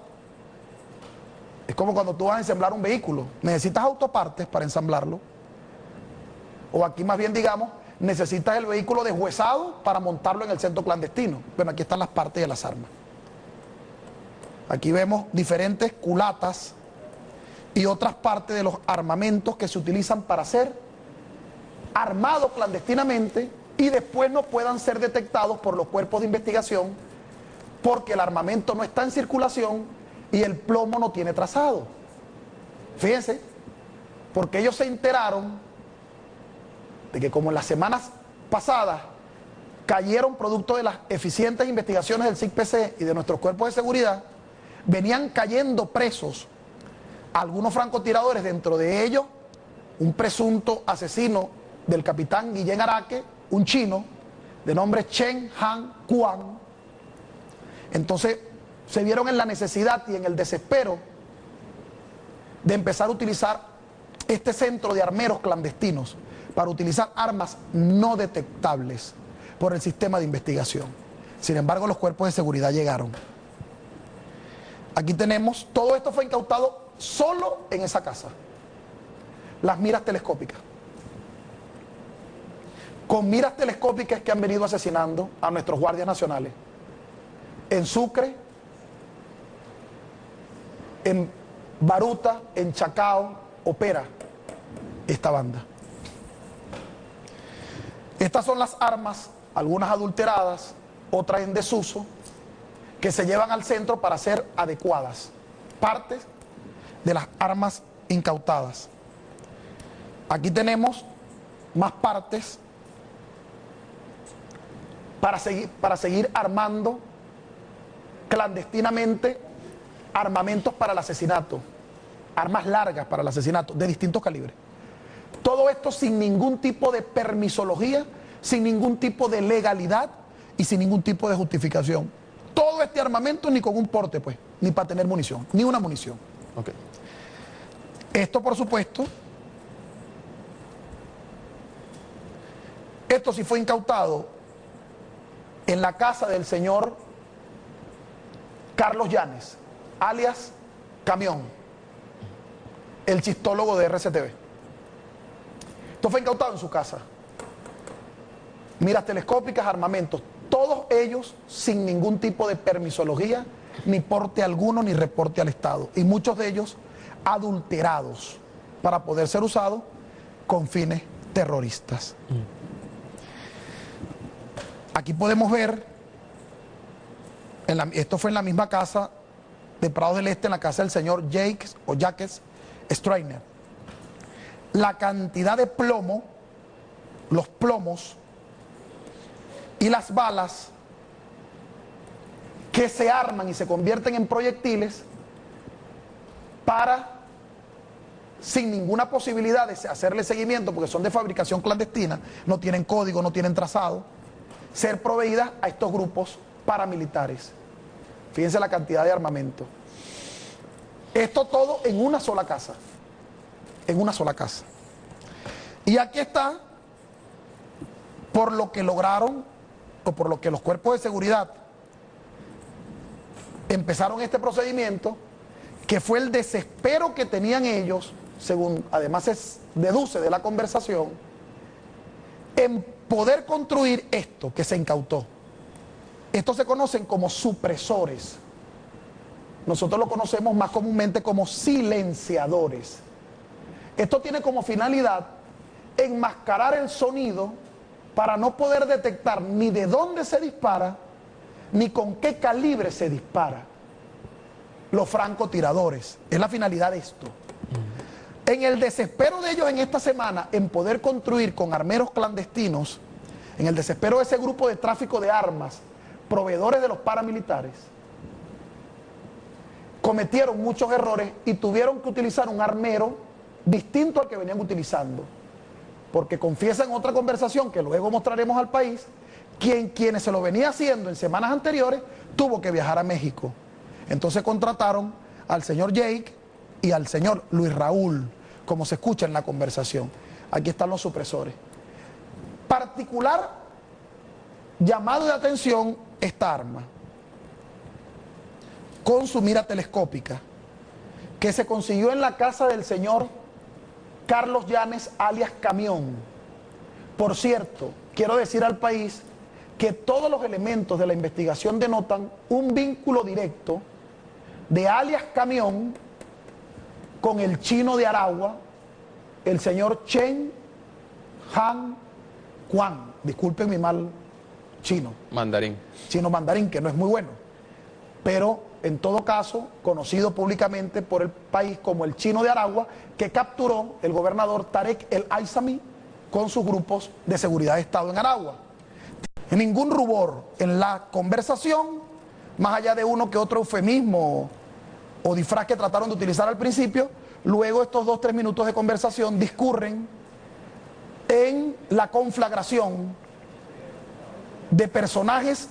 Es como cuando tú vas a ensamblar un vehículo. Necesitas autopartes para ensamblarlo. O aquí más bien digamos, necesitas el vehículo deshuesado para montarlo en el centro clandestino. Bueno, aquí están las partes de las armas. Aquí vemos diferentes culatas y otras partes de los armamentos que se utilizan para ser armados clandestinamente y después no puedan ser detectados por los cuerpos de investigación porque el armamento no está en circulación y el plomo no tiene trazado. Fíjense, porque ellos se enteraron de que como en las semanas pasadas cayeron producto de las eficientes investigaciones del SICPC y de nuestros cuerpos de seguridad, venían cayendo presos algunos francotiradores, dentro de ellos un presunto asesino del capitán Guillén Araque, un chino de nombre Chen Han Quan. Entonces se vieron en la necesidad y en el desespero de empezar a utilizar este centro de armeros clandestinos para utilizar armas no detectables por el sistema de investigación. Sin embargo, los cuerpos de seguridad llegaron. Aquí tenemos, todo esto fue incautado solo en esa casa. Las miras telescópicas. Con miras telescópicas que han venido asesinando a nuestros guardias nacionales. En Sucre, en Baruta, en Chacao, opera esta banda. Estas son las armas, algunas adulteradas, otras en desuso, que se llevan al centro para ser adecuadas. Partes de las armas incautadas. Aquí tenemos más partes para seguir armando clandestinamente armamentos para el asesinato, armas largas para el asesinato de distintos calibres. Todo esto sin ningún tipo de permisología, sin ningún tipo de legalidad y sin ningún tipo de justificación. Todo este armamento ni con un porte, pues, ni para tener munición, ni una munición. Okay. Esto, por supuesto, esto sí fue incautado en la casa del señor Carlos Llanes, alias Camión, el chistólogo de RCTV. Esto fue incautado en su casa. Miras telescópicas, armamentos, todos ellos sin ningún tipo de permisología, ni porte alguno, ni reporte al Estado. Y muchos de ellos adulterados para poder ser usados con fines terroristas. Aquí podemos ver, esto fue en la misma casa de Prados del Este, en la casa del señor Jacques Strainer. La cantidad de plomo, los plomos y las balas que se arman y se convierten en proyectiles para, sin ninguna posibilidad de hacerle seguimiento, porque son de fabricación clandestina, no tienen código, no tienen trazado, ser proveídas a estos grupos paramilitares. Fíjense la cantidad de armamento. Esto todo en una sola casa. En una sola casa. Y aquí está, por lo que lograron, o por lo que los cuerpos de seguridad empezaron este procedimiento, que fue el desespero que tenían ellos, según además se deduce de la conversación, en poder construir esto que se incautó. Estos se conocen como supresores. Nosotros lo conocemos más comúnmente como silenciadores. Esto tiene como finalidad enmascarar el sonido para no poder detectar ni de dónde se dispara, ni con qué calibre se dispara. Los francotiradores. Es la finalidad de esto. En el desespero de ellos en esta semana, en poder construir con armeros clandestinos, en el desespero de ese grupo de tráfico de armas, proveedores de los paramilitares, cometieron muchos errores y tuvieron que utilizar un armero distinto al que venían utilizando. Porque confiesa en otra conversación que luego mostraremos al país, quienes se lo venía haciendo en semanas anteriores, tuvo que viajar a México. Entonces contrataron al señor Jake y al señor Luis Raúl, como se escucha en la conversación. Aquí están los supresores. Particular llamado de atención esta arma, con su mira telescópica, que se consiguió en la casa del señor Carlos Yanes, alias Camión. Por cierto, quiero decir al país que todos los elementos de la investigación denotan un vínculo directo de alias Camión con el chino de Aragua, el señor Chen Han Quan, disculpen mi mal chino. Mandarín. Chino mandarín, que no es muy bueno, pero en todo caso conocido públicamente por el país como el chino de Aragua, que capturó el gobernador Tarek El Aissami con sus grupos de seguridad de Estado en Aragua. Ningún rubor en la conversación, más allá de uno que otro eufemismo o disfraz que trataron de utilizar al principio. Luego estos 2-3 minutos de conversación discurren en la conflagración de personajes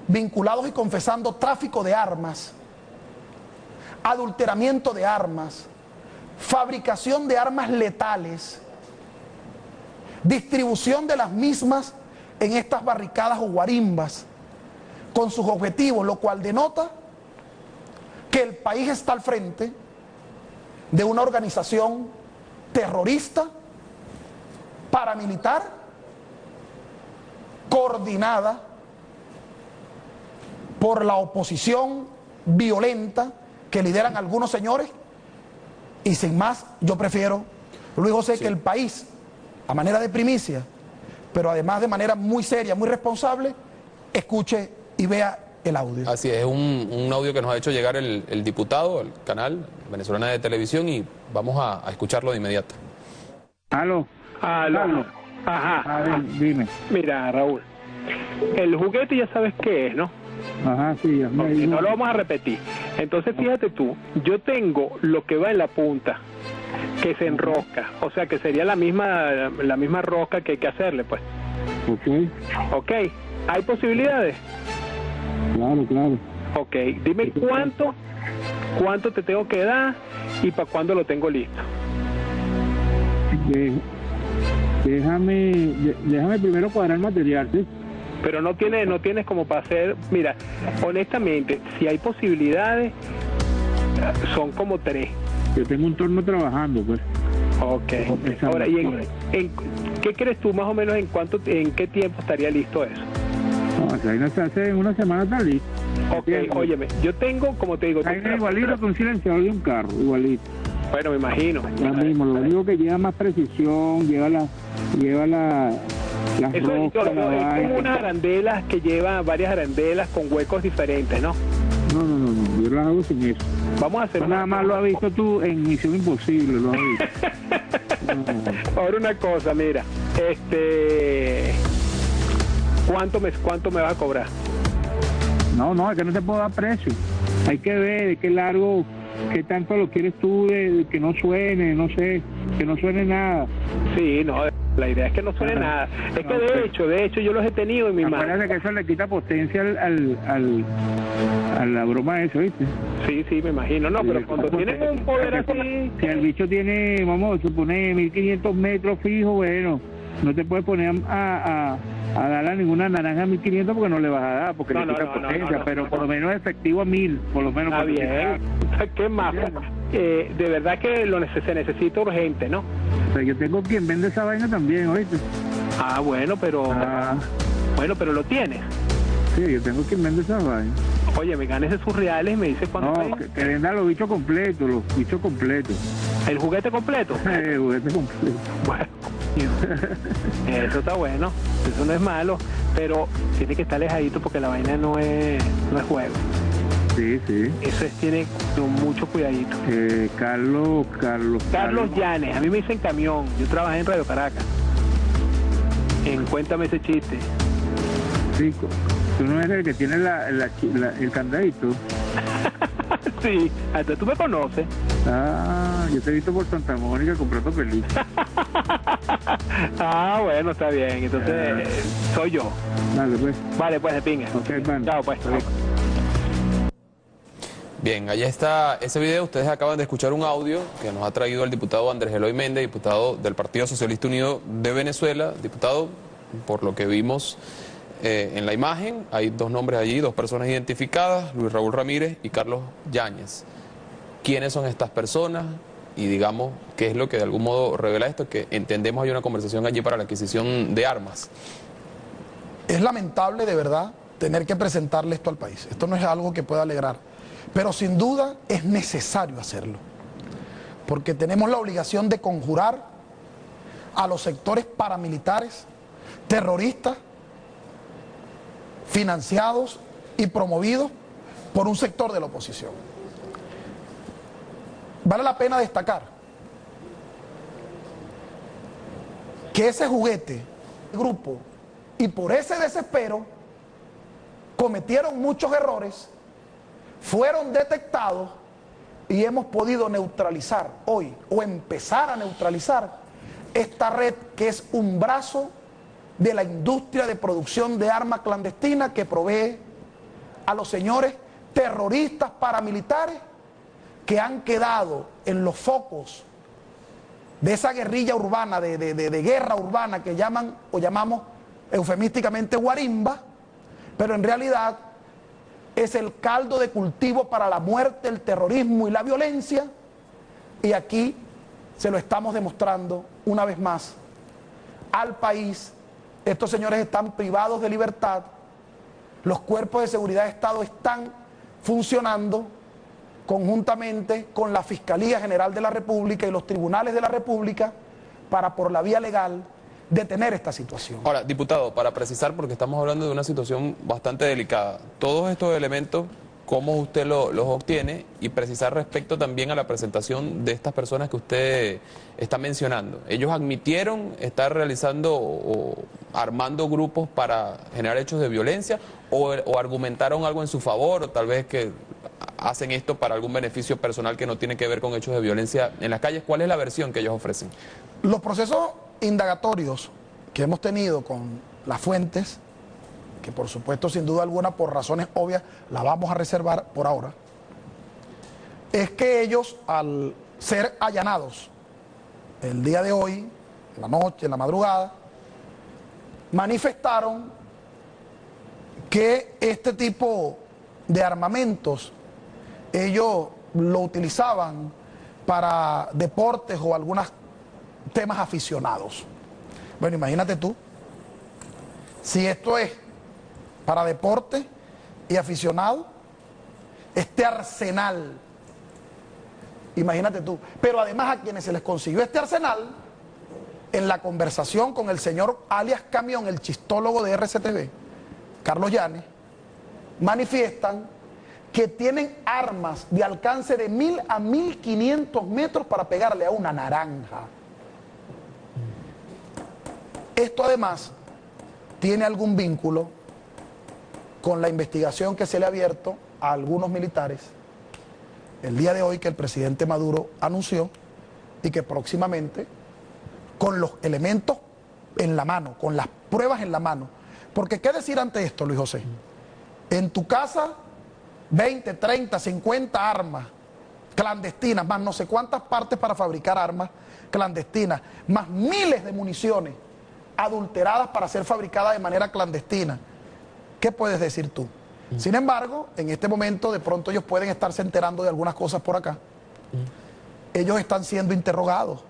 vinculados y confesando tráfico de armas, adulteramiento de armas, fabricación de armas letales, distribución de las mismas en estas barricadas o guarimbas con sus objetivos, lo cual denota que el país está al frente de una organización terrorista, paramilitar, coordinada por la oposición violenta que lideran algunos señores. Y sin más, yo prefiero, Luis José, que el país, a manera de primicia, pero además de manera muy seria, muy responsable, escuche y vea el audio. Así es, un audio que nos ha hecho llegar el diputado, el canal Venezolana de Televisión, y vamos a escucharlo de inmediato. Aló. Aló. Ajá. A ver, dime. Mira, Raúl, el juguete ya sabes qué es, ¿no? Ajá, sí. Ya me No lo vamos a repetir. Entonces, fíjate tú, yo tengo lo que va en la punta, que se enrosca, o sea, que sería la misma rosca que hay que hacerle, pues. Ok, ¿hay posibilidades? Claro. Ok, dime cuánto te tengo que dar y para cuándo lo tengo listo. Déjame primero cuadrar el material, ¿sí? Pero no tienes como para hacer. Mira, honestamente, si hay posibilidades, son como 3. Yo tengo un turno trabajando, pues. Ok. Ahora, ¿y en qué crees tú más o menos en qué tiempo estaría listo eso? No, si ahí no se hace en una semana, está listo. Ok, óyeme, yo tengo, como te digo... Ahí es igualito que un silenciador de un carro, igualito. Bueno, me imagino. Lo mismo, lo único que lleva más precisión, lleva las eso roscas, es como unas arandelas que lleva varias arandelas con huecos diferentes, ¿no? No, yo lo hago sin eso. Vamos a hacer eso nada más lo has visto tú en Misión Imposible, lo has visto. Ahora una cosa, mira, ¿cuánto me vas a cobrar? No, es que no te puedo dar precio. Hay que ver de qué largo, qué tanto lo quieres tú, de que no suene, no sé, que no suene nada. Sí, no, la idea es que no suene nada. Es que de hecho yo los he tenido en mi mano. Acuérdate que eso le quita potencia a la broma esa, ¿viste? Sí, me imagino. No, pero cuando tienes un poder así... Si el bicho tiene, vamos a suponer, 1500 metros fijos, bueno, no te puedes poner a darle a ninguna naranja a 1500 porque no le vas a dar, porque le quita potencia, pero por lo menos efectivo a 1000, por lo menos. Está bien. ¿Qué más? De verdad que se necesita urgente, ¿no? O sea, yo tengo quien vende esa vaina también, ¿oíste? Ah, bueno, pero lo tienes. Sí, yo tengo quien vende esa vaina. Oye, me ganes sus reales y me dice cuánto. No, que venda los bichos completos, ¿El juguete completo? El juguete completo. Bueno, eso está bueno, eso no es malo, pero tiene que estar alejadito porque la vaina no es juego. Sí. Eso tiene mucho cuidadito. Carlos Yanes, a mí me dicen Camión, yo trabajé en Radio Caracas. Cuéntame ese chiste. Sí, tú no eres el que tiene el candadito. Sí, hasta tú me conoces. Ah, yo te he visto por Santa Mónica comprando películas. Ah, bueno, está bien, entonces soy yo. Vale, pues de pinga. Okay, chao, pues. Bien, allá está ese video. Ustedes acaban de escuchar un audio que nos ha traído el diputado Andrés Eloy Méndez, diputado del Partido Socialista Unido de Venezuela. Diputado, por lo que vimos en la imagen, hay 2 nombres allí, 2 personas identificadas, Luis Raúl Ramírez y Carlos Yanes. quiénes son estas personas y digamos qué es lo que de algún modo revela esto, que entendemos hay una conversación allí para la adquisición de armas. Es lamentable de verdad tener que presentarle esto al país. Esto no es algo que pueda alegrar, pero sin duda es necesario hacerlo, porque tenemos la obligación de conjurar a los sectores paramilitares, terroristas, financiados y promovidos por un sector de la oposición. Vale la pena destacar que ese juguete, grupo, y por ese desespero cometieron muchos errores, fueron detectados y hemos podido neutralizar hoy, o empezar a neutralizar esta red que es un brazo de la industria de producción de armas clandestinas que provee a los señores terroristas paramilitares que han quedado en los focos de esa guerrilla urbana, de guerra urbana que llaman o llamamos eufemísticamente guarimba, pero en realidad es el caldo de cultivo para la muerte, el terrorismo y la violencia, y aquí se lo estamos demostrando una vez más al país. Estos señores están privados de libertad, los cuerpos de seguridad de Estado están funcionando conjuntamente con la Fiscalía General de la República y los tribunales de la República para, por la vía legal, detener esta situación. Ahora, diputado, para precisar, porque estamos hablando de una situación bastante delicada, todos estos elementos, ¿cómo usted los obtiene? Y precisar respecto también a la presentación de estas personas que usted está mencionando. ¿Ellos admitieron estar realizando o armando grupos para generar hechos de violencia o argumentaron algo en su favor o tal vez que hacen esto para algún beneficio personal que no tiene que ver con hechos de violencia en las calles? ¿Cuál es la versión que ellos ofrecen? Los procesos indagatorios que hemos tenido con las fuentes, que por supuesto sin duda alguna por razones obvias la vamos a reservar por ahora, es que ellos al ser allanados el día de hoy, en la noche, en la madrugada, manifestaron que este tipo de armamentos ellos lo utilizaban para deportes o algunos temas aficionados. Bueno, imagínate tú, si esto es para deporte y aficionado, este arsenal, imagínate tú, pero además a quienes se les consiguió este arsenal, en la conversación con el señor alias Camión, el chistólogo de RCTV, Carlos Llanes, manifiestan que tienen armas de alcance de 1000 a 1500 metros para pegarle a una naranja. Esto además tiene algún vínculo con la investigación que se le ha abierto a algunos militares el día de hoy, que el presidente Maduro anunció, y que próximamente, con los elementos en la mano, con las pruebas en la mano, porque ¿qué decir ante esto, Luis José? En tu casa 20, 30, 50 armas clandestinas, más no sé cuántas partes para fabricar armas clandestinas, más miles de municiones adulteradas para ser fabricadas de manera clandestina. ¿Qué puedes decir tú? Sin embargo, en este momento de pronto ellos pueden estarse enterando de algunas cosas por acá. Ellos están siendo interrogados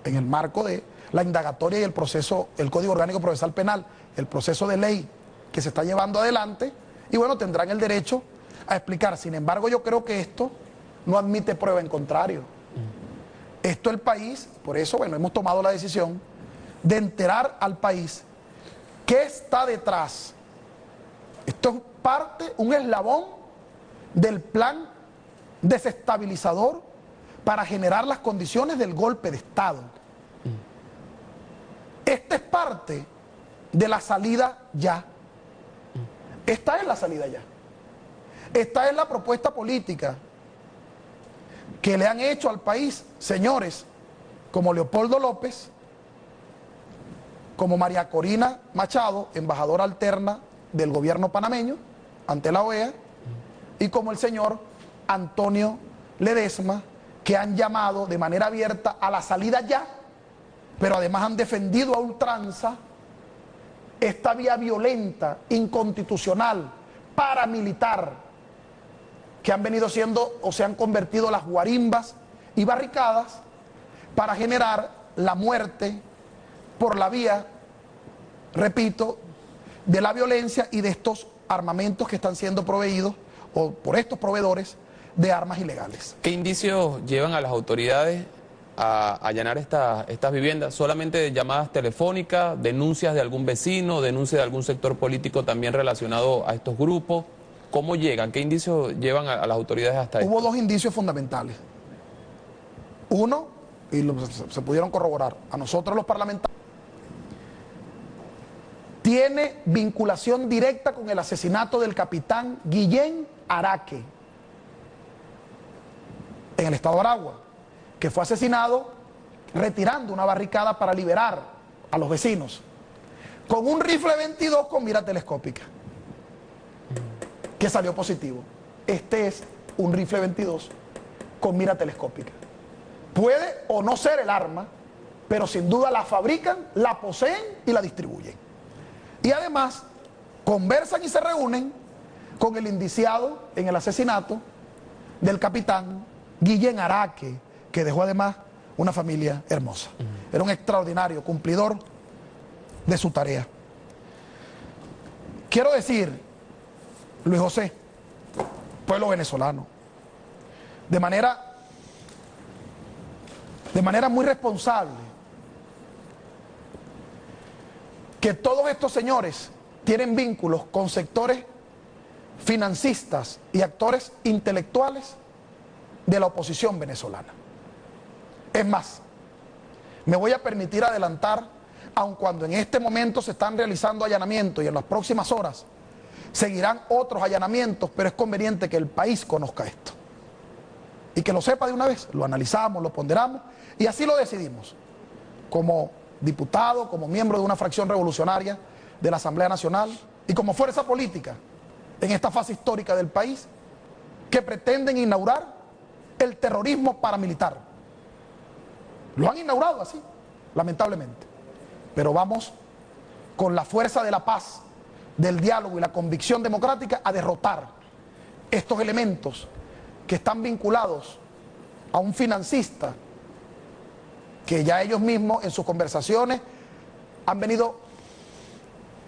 en el marco de la indagatoria y el proceso, el Código Orgánico Procesal Penal, el proceso de ley que se está llevando adelante, y bueno, tendrán el derecho a explicar. Sin embargo, yo creo que esto no admite prueba en contrario. Esto el país, por eso, bueno, hemos tomado la decisión de enterar al país qué está detrás. Esto es parte, un eslabón del plan desestabilizador para generar las condiciones del golpe de Estado. Esta es parte de la salida ya. Esta es la salida ya. Esta es la propuesta política que le han hecho al país señores como Leopoldo López, como María Corina Machado, embajadora alterna del gobierno panameño ante la OEA, y como el señor Antonio Ledesma, que han llamado de manera abierta a la salida ya, pero además han defendido a ultranza esta vía violenta, inconstitucional, paramilitar, que han venido siendo o se han convertido las guarimbas y barricadas para generar la muerte por la vía, repito, de la violencia y de estos armamentos que están siendo proveídos o por estos proveedores de armas ilegales. ¿Qué indicios llevan a las autoridades a allanar estas viviendas? ¿Solamente llamadas telefónicas, denuncias de algún vecino, denuncias de algún sector político también relacionado a estos grupos? ¿Cómo llegan? ¿Qué indicios llevan a las autoridades hasta ahí? Hubo dos indicios fundamentales. Uno, y se pudieron corroborar, a nosotros los parlamentarios, tiene vinculación directa con el asesinato del capitán Guillén Araque en el estado de Aragua, que fue asesinado retirando una barricada para liberar a los vecinos, con un rifle 22 con mira telescópica, que salió positivo. Este es un rifle 22 con mira telescópica. Puede o no ser el arma, pero sin duda la fabrican, la poseen y la distribuyen. Y además conversan y se reúnen con el indiciado en el asesinato del capitán Guillén Araque, que dejó además una familia hermosa. Era un extraordinario cumplidor de su tarea. Quiero decir, Luis José, pueblo venezolano, de manera muy responsable, que todos estos señores tienen vínculos con sectores financistas y actores intelectuales de la oposición venezolana. Es más, me voy a permitir adelantar, aun cuando en este momento se están realizando allanamientos y en las próximas horas seguirán otros allanamientos, pero es conveniente que el país conozca esto y que lo sepa de una vez. Lo analizamos, lo ponderamos y así lo decidimos, como diputado, como miembro de una fracción revolucionaria de la Asamblea Nacional y como fuerza política en esta fase histórica del país, que pretenden inaugurar el terrorismo paramilitar. Lo han inaugurado así, lamentablemente, pero vamos con la fuerza de la paz, del diálogo y la convicción democrática a derrotar estos elementos que están vinculados a un financista que ya ellos mismos en sus conversaciones han venido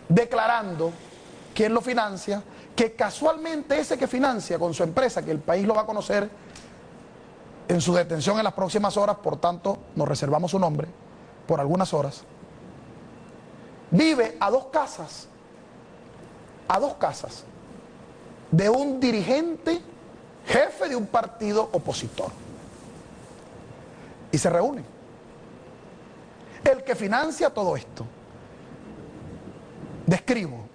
declarando quién lo financia, que casualmente ese que financia con su empresa, que el país lo va a conocer en su detención en las próximas horas, por tanto nos reservamos su nombre por algunas horas, vive a dos casas de un dirigente, jefe de un partido opositor, y se reúnen. El que financia todo esto, describo,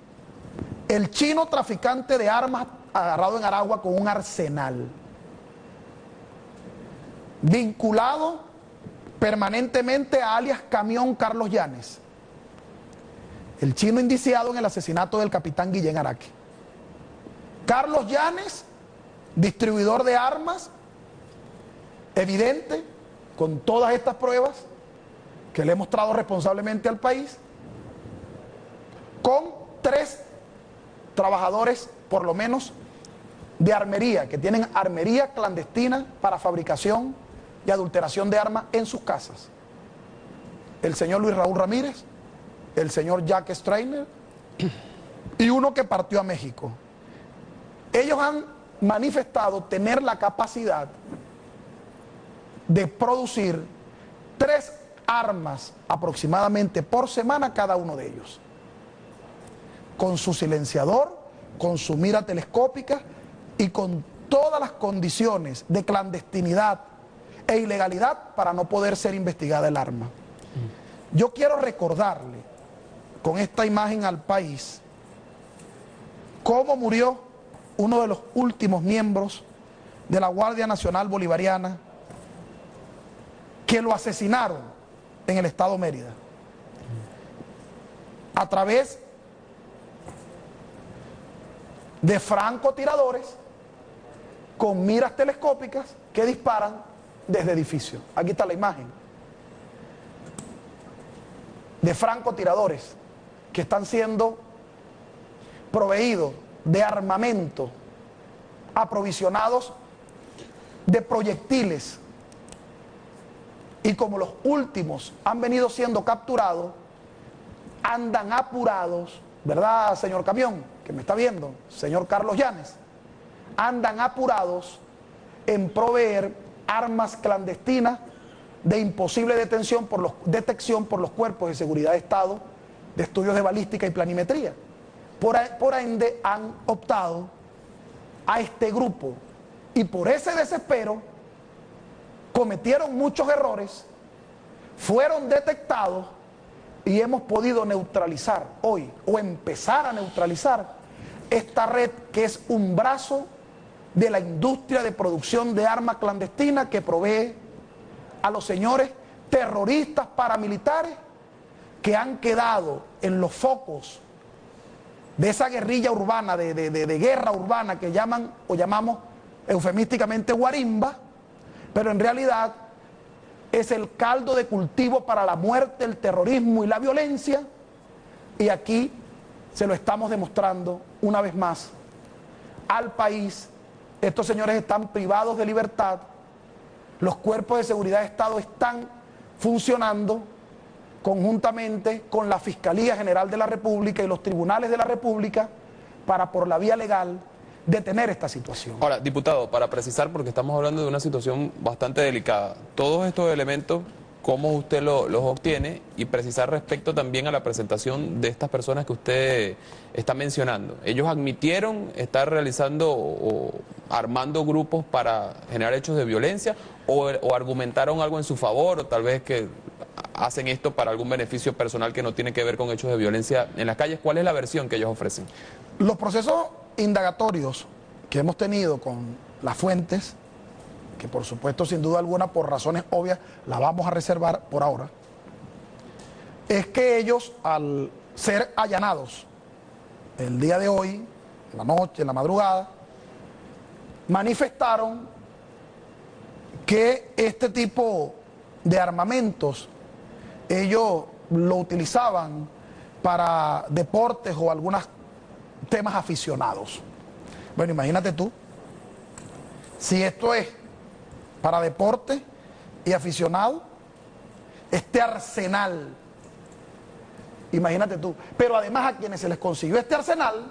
el chino traficante de armas agarrado en Aragua con un arsenal, vinculado permanentemente a alias Camión Carlos Llanes, el chino indiciado en el asesinato del capitán Guillén Araque. Carlos Llanes, distribuidor de armas, evidente, con todas estas pruebas que le he mostrado responsablemente al país, con 3 trabajadores, por lo menos, de armería, que tienen armería clandestina para fabricación y adulteración de armas en sus casas. El señor Luis Raúl Ramírez, el señor Jack Strainer y uno que partió a México. Ellos han manifestado tener la capacidad de producir 3 armas aproximadamente por semana cada uno de ellos, con su silenciador, con su mira telescópica y con todas las condiciones de clandestinidad e ilegalidad para no poder ser investigada el arma. Yo quiero recordarle con esta imagen al país cómo murió uno de los últimos miembros de la Guardia Nacional Bolivariana, que lo asesinaron en el estado Mérida, a través de francotiradores con miras telescópicas que disparan desde edificios. Aquí está la imagen de francotiradores que están siendo proveídos de armamento aprovisionados de proyectiles, y como los últimos han venido siendo capturados, andan apurados, ¿verdad, señor Camión, que me está viendo, señor Carlos Llanes? Andan apurados en proveer armas clandestinas de imposible detección por los cuerpos de seguridad de Estado, de estudios de balística y planimetría. Por ende han optado a este grupo, y por ese desespero cometieron muchos errores, fueron detectados y hemos podido neutralizar hoy, o empezar a neutralizar, esta red que es un brazo de la industria de producción de armas clandestinas que provee a los señores terroristas paramilitares que han quedado en los focos de esa guerrilla urbana, de guerra urbana que llaman o llamamos eufemísticamente guarimba, pero en realidad es el caldo de cultivo para la muerte, el terrorismo y la violencia, y aquí se lo estamos demostrando una vez más al país. Estos señores están privados de libertad, los cuerpos de seguridad de Estado están funcionando conjuntamente con la Fiscalía General de la República y los tribunales de la República para, por la vía legal, detener esta situación. Ahora, diputado, para precisar, porque estamos hablando de una situación bastante delicada, todos estos elementos, ¿cómo usted los obtiene? Y precisar respecto también a la presentación de estas personas que usted está mencionando. ¿Ellos admitieron estar realizando o armando grupos para generar hechos de violencia o argumentaron algo en su favor, o tal vez que hacen esto para algún beneficio personal que no tiene que ver con hechos de violencia en las calles? ¿Cuál es la versión que ellos ofrecen? Los procesos indagatorios que hemos tenido con las fuentes, que por supuesto, sin duda alguna, por razones obvias, la vamos a reservar por ahora, es que ellos, al ser allanados el día de hoy, en la noche, en la madrugada, manifestaron que este tipo de armamentos ellos lo utilizaban para deportes o algunos temas aficionados. Bueno, imagínate tú, si esto es para deporte y aficionado, este arsenal, imagínate tú. Pero además a quienes se les consiguió este arsenal,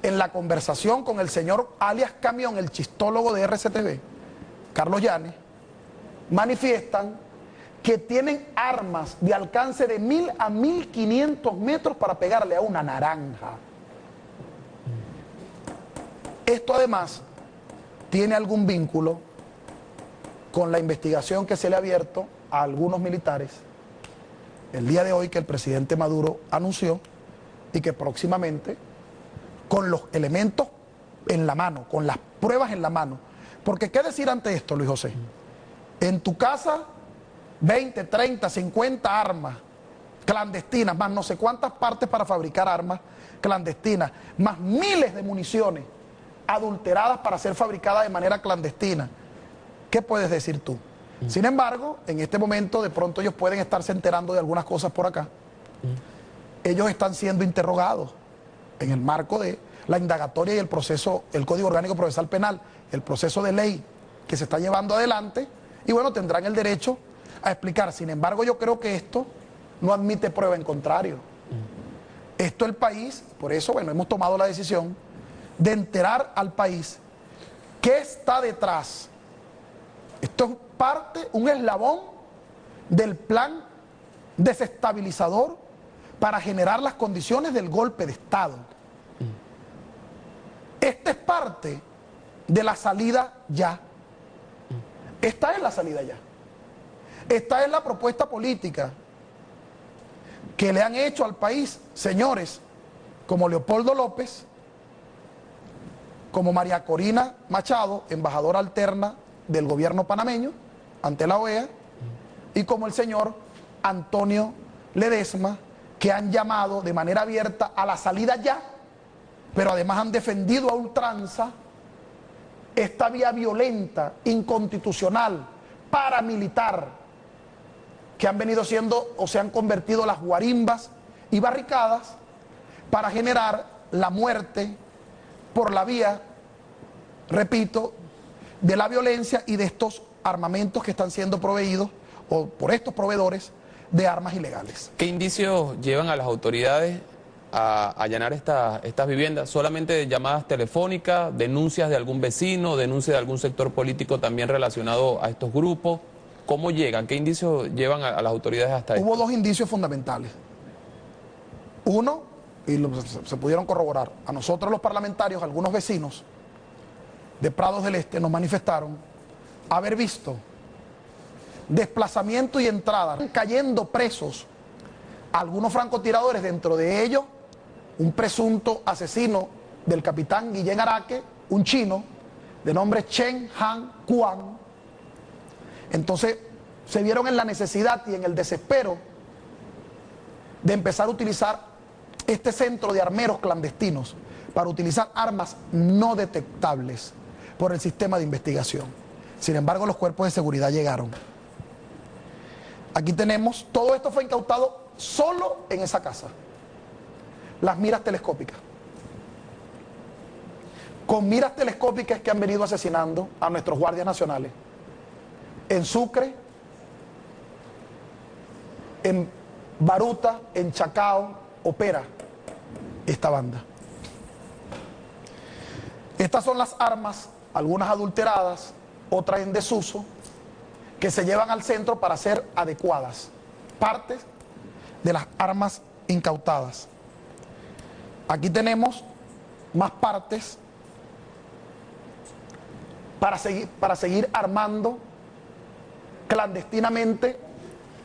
en la conversación con el señor alias Camión, el chistólogo de RCTV, Carlos Llanes, manifiestan que tienen armas de alcance de 1000 a 1500 metros para pegarle a una naranja. Esto además tiene algún vínculo con la investigación que se le ha abierto a algunos militares el día de hoy, que el presidente Maduro anunció, y que próximamente, con los elementos en la mano, con las pruebas en la mano, porque ¿qué decir ante esto, Luis José? En tu casa 20, 30, 50 armas clandestinas, más no sé cuántas partes para fabricar armas clandestinas, más miles de municiones adulteradas para ser fabricadas de manera clandestina. ¿Qué puedes decir tú? Sin embargo, en este momento de pronto ellos pueden estarse enterando de algunas cosas por acá. Ellos están siendo interrogados en el marco de la indagatoria y el proceso, el Código Orgánico Procesal Penal, el proceso de ley que se está llevando adelante, y bueno, tendrán el derecho a explicar. Sin embargo, yo creo que esto no admite prueba en contrario. Esto el país, por eso, bueno, hemos tomado la decisión de enterar al país qué está detrás. Esto es parte, un eslabón del plan desestabilizador para generar las condiciones del golpe de Estado. Esta es parte de la salida ya. Esta es la salida ya. Esta es la propuesta política que le han hecho al país señores como Leopoldo López, como María Corina Machado, embajadora alterna del gobierno panameño ante la OEA, y como el señor Antonio Ledesma, que han llamado de manera abierta a la salida ya, pero además han defendido a ultranza esta vía violenta, inconstitucional, paramilitar, que han venido siendo o se han convertido las guarimbas y barricadas para generar la muerte por la vía repito, de la violencia y de estos armamentos que están siendo proveídos o por estos proveedores de armas ilegales. ¿Qué indicios llevan a las autoridades a allanar estas viviendas? ¿Solamente llamadas telefónicas, denuncias de algún vecino, denuncias de algún sector político también relacionado a estos grupos? ¿Cómo llegan? ¿Qué indicios llevan a las autoridades hasta ahí? Hubo dos indicios fundamentales. Uno, y se pudieron corroborar, a nosotros los parlamentarios, algunos vecinos de Prados del Este nos manifestaron haber visto desplazamiento y entrada, cayendo presos algunos francotiradores, dentro de ellos un presunto asesino del capitán Guillén Araque, un chino de nombre Chen Han Kuan. Entonces se vieron en la necesidad y en el desespero de empezar a utilizar este centro de armeros clandestinos para utilizar armas no detectables por el sistema de investigación. Sin embargo, los cuerpos de seguridad llegaron. Aquí tenemos, todo esto fue incautado solo en esa casa. Las miras telescópicas. Con miras telescópicas que han venido asesinando a nuestros guardias nacionales. En Sucre, en Baruta, en Chacao, opera esta banda. Estas son las armas, algunas adulteradas, otras en desuso, que se llevan al centro para ser adecuadas. Partes de las armas incautadas. Aquí tenemos más partes para seguir armando clandestinamente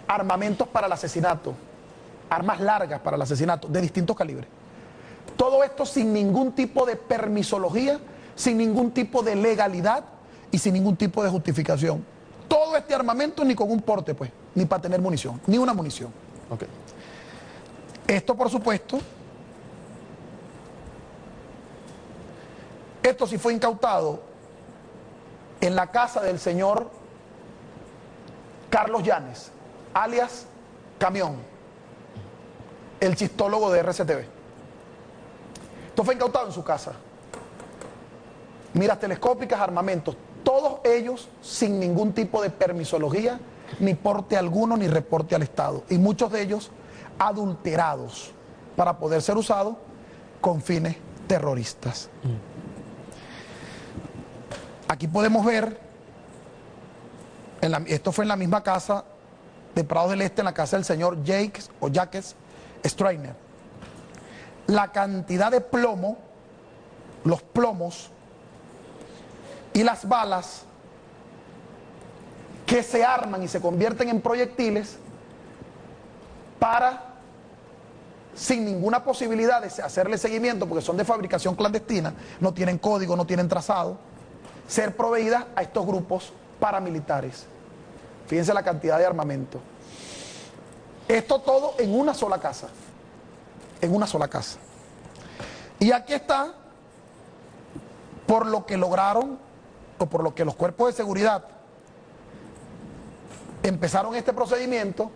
armamentos para el asesinato, armas largas para el asesinato, de distintos calibres. Todo esto sin ningún tipo de permisología, sin ningún tipo de legalidad y sin ningún tipo de justificación. Todo este armamento ni con un porte, pues, ni para tener munición, ni una munición. Okay. Esto, por supuesto, esto sí fue incautado en la casa del señor Carlos Llanes, alias Camión, el chistólogo de RCTV. Esto fue incautado en su casa. Miras telescópicas, armamentos, todos ellos sin ningún tipo de permisología, ni porte alguno, ni reporte al Estado. Y muchos de ellos adulterados para poder ser usados con fines terroristas. Aquí podemos ver, esto fue en la misma casa de Prados del Este, en la casa del señor Jacques Strainer. La cantidad de plomo, los plomos y las balas que se arman y se convierten en proyectiles para, sin ninguna posibilidad de hacerle seguimiento, porque son de fabricación clandestina, no tienen código, no tienen trazado, ser proveídas a estos grupos paramilitares. Fíjense la cantidad de armamento. Esto todo en una sola casa. En una sola casa. Y aquí está, por lo que lograron, o por lo que los cuerpos de seguridad empezaron este procedimiento,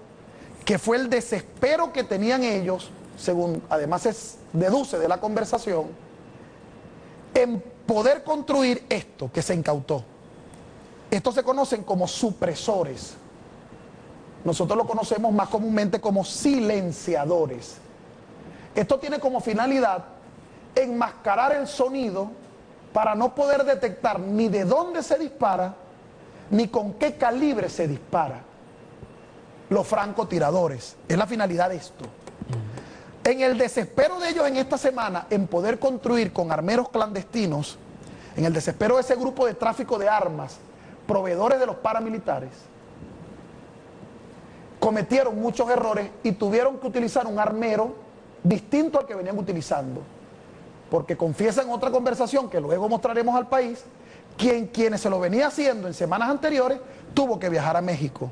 que fue el desespero que tenían ellos, según además se deduce de la conversación, en poder construir esto que se incautó. Estos se conocen como supresores. Nosotros lo conocemos más comúnmente como silenciadores. Esto tiene como finalidad enmascarar el sonido para no poder detectar ni de dónde se dispara, ni con qué calibre se dispara. Los francotiradores. Es la finalidad de esto. En el desespero de ellos en esta semana, en poder construir con armeros clandestinos, en el desespero de ese grupo de tráfico de armas, proveedores de los paramilitares, cometieron muchos errores y tuvieron que utilizar un armero distinto al que venían utilizando. Porque confiesa en otra conversación que luego mostraremos al país, quienes se lo venía haciendo en semanas anteriores, tuvo que viajar a México.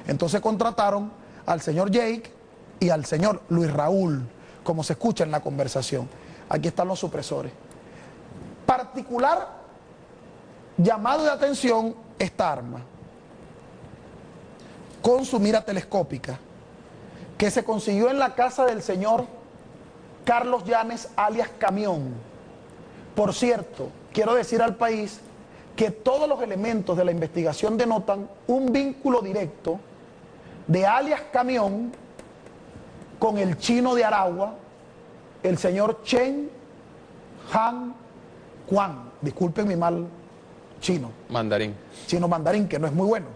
Entonces contrataron al señor Jake y al señor Luis Raúl, como se escucha en la conversación. Aquí están los supresores. Particular llamado de atención esta arma, con su mira telescópica, que se consiguió en la casa del señor Carlos Llanes, alias Camión. Por cierto, quiero decir al país que todos los elementos de la investigación denotan un vínculo directo de alias Camión con el chino de Aragua, el señor Chen Han Quan, disculpen mi mal chino. Mandarín. Chino mandarín, que no es muy bueno,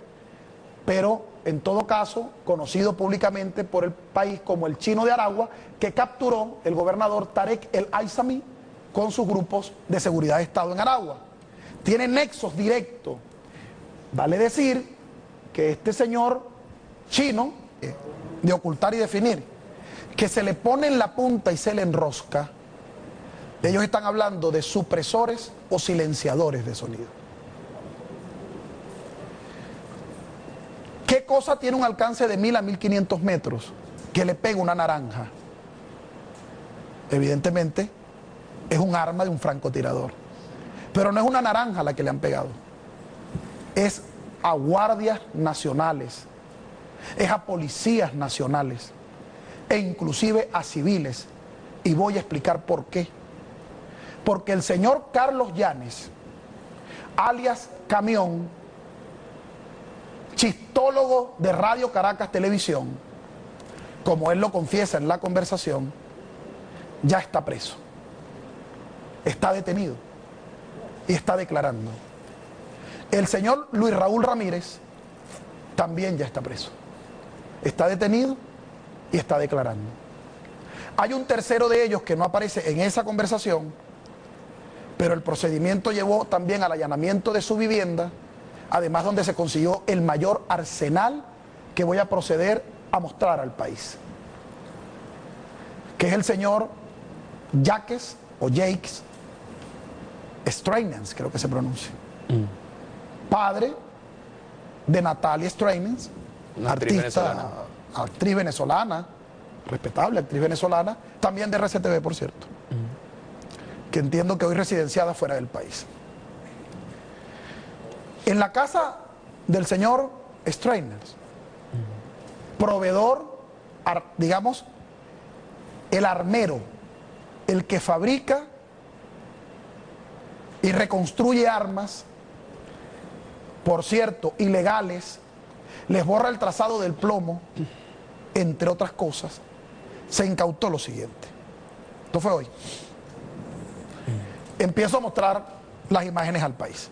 pero en todo caso conocido públicamente por el país como el chino de Aragua, que capturó el gobernador Tarek El Aissami con sus grupos de seguridad de Estado en Aragua. Tiene nexos directos. Vale decir que este señor chino, de ocultar y definir, que se le pone en la punta y se le enrosca, ellos están hablando de supresores o silenciadores de sonido. ¿Qué cosa tiene un alcance de 1000 a 1500 metros que le pega una naranja? Evidentemente es un arma de un francotirador, pero no es una naranja la que le han pegado, es a guardias nacionales, es a policías nacionales e inclusive a civiles, y voy a explicar por qué. Porque el señor Carlos Llanes, alias Camión, chistólogo de Radio Caracas Televisión, como él lo confiesa en la conversación, ya está preso, está detenido y está declarando. El señor Luis Raúl Ramírez también ya está preso, está detenido y está declarando. Hay un tercero de ellos que no aparece en esa conversación, pero el procedimiento llevó también al allanamiento de su vivienda, además donde se consiguió el mayor arsenal que voy a proceder a mostrar al país, que es el señor Jacques Streynens, creo que se pronuncia, padre de Natalia Streynens, artista, actriz venezolana, respetable actriz venezolana, también de RCTV, por cierto, que entiendo que hoy residenciada fuera del país. En la casa del señor Streynens, proveedor, digamos, el armero, el que fabrica y reconstruye armas, por cierto, ilegales, les borra el trazado del plomo, entre otras cosas, se incautó lo siguiente. Esto fue hoy. Empiezo a mostrar las imágenes al país.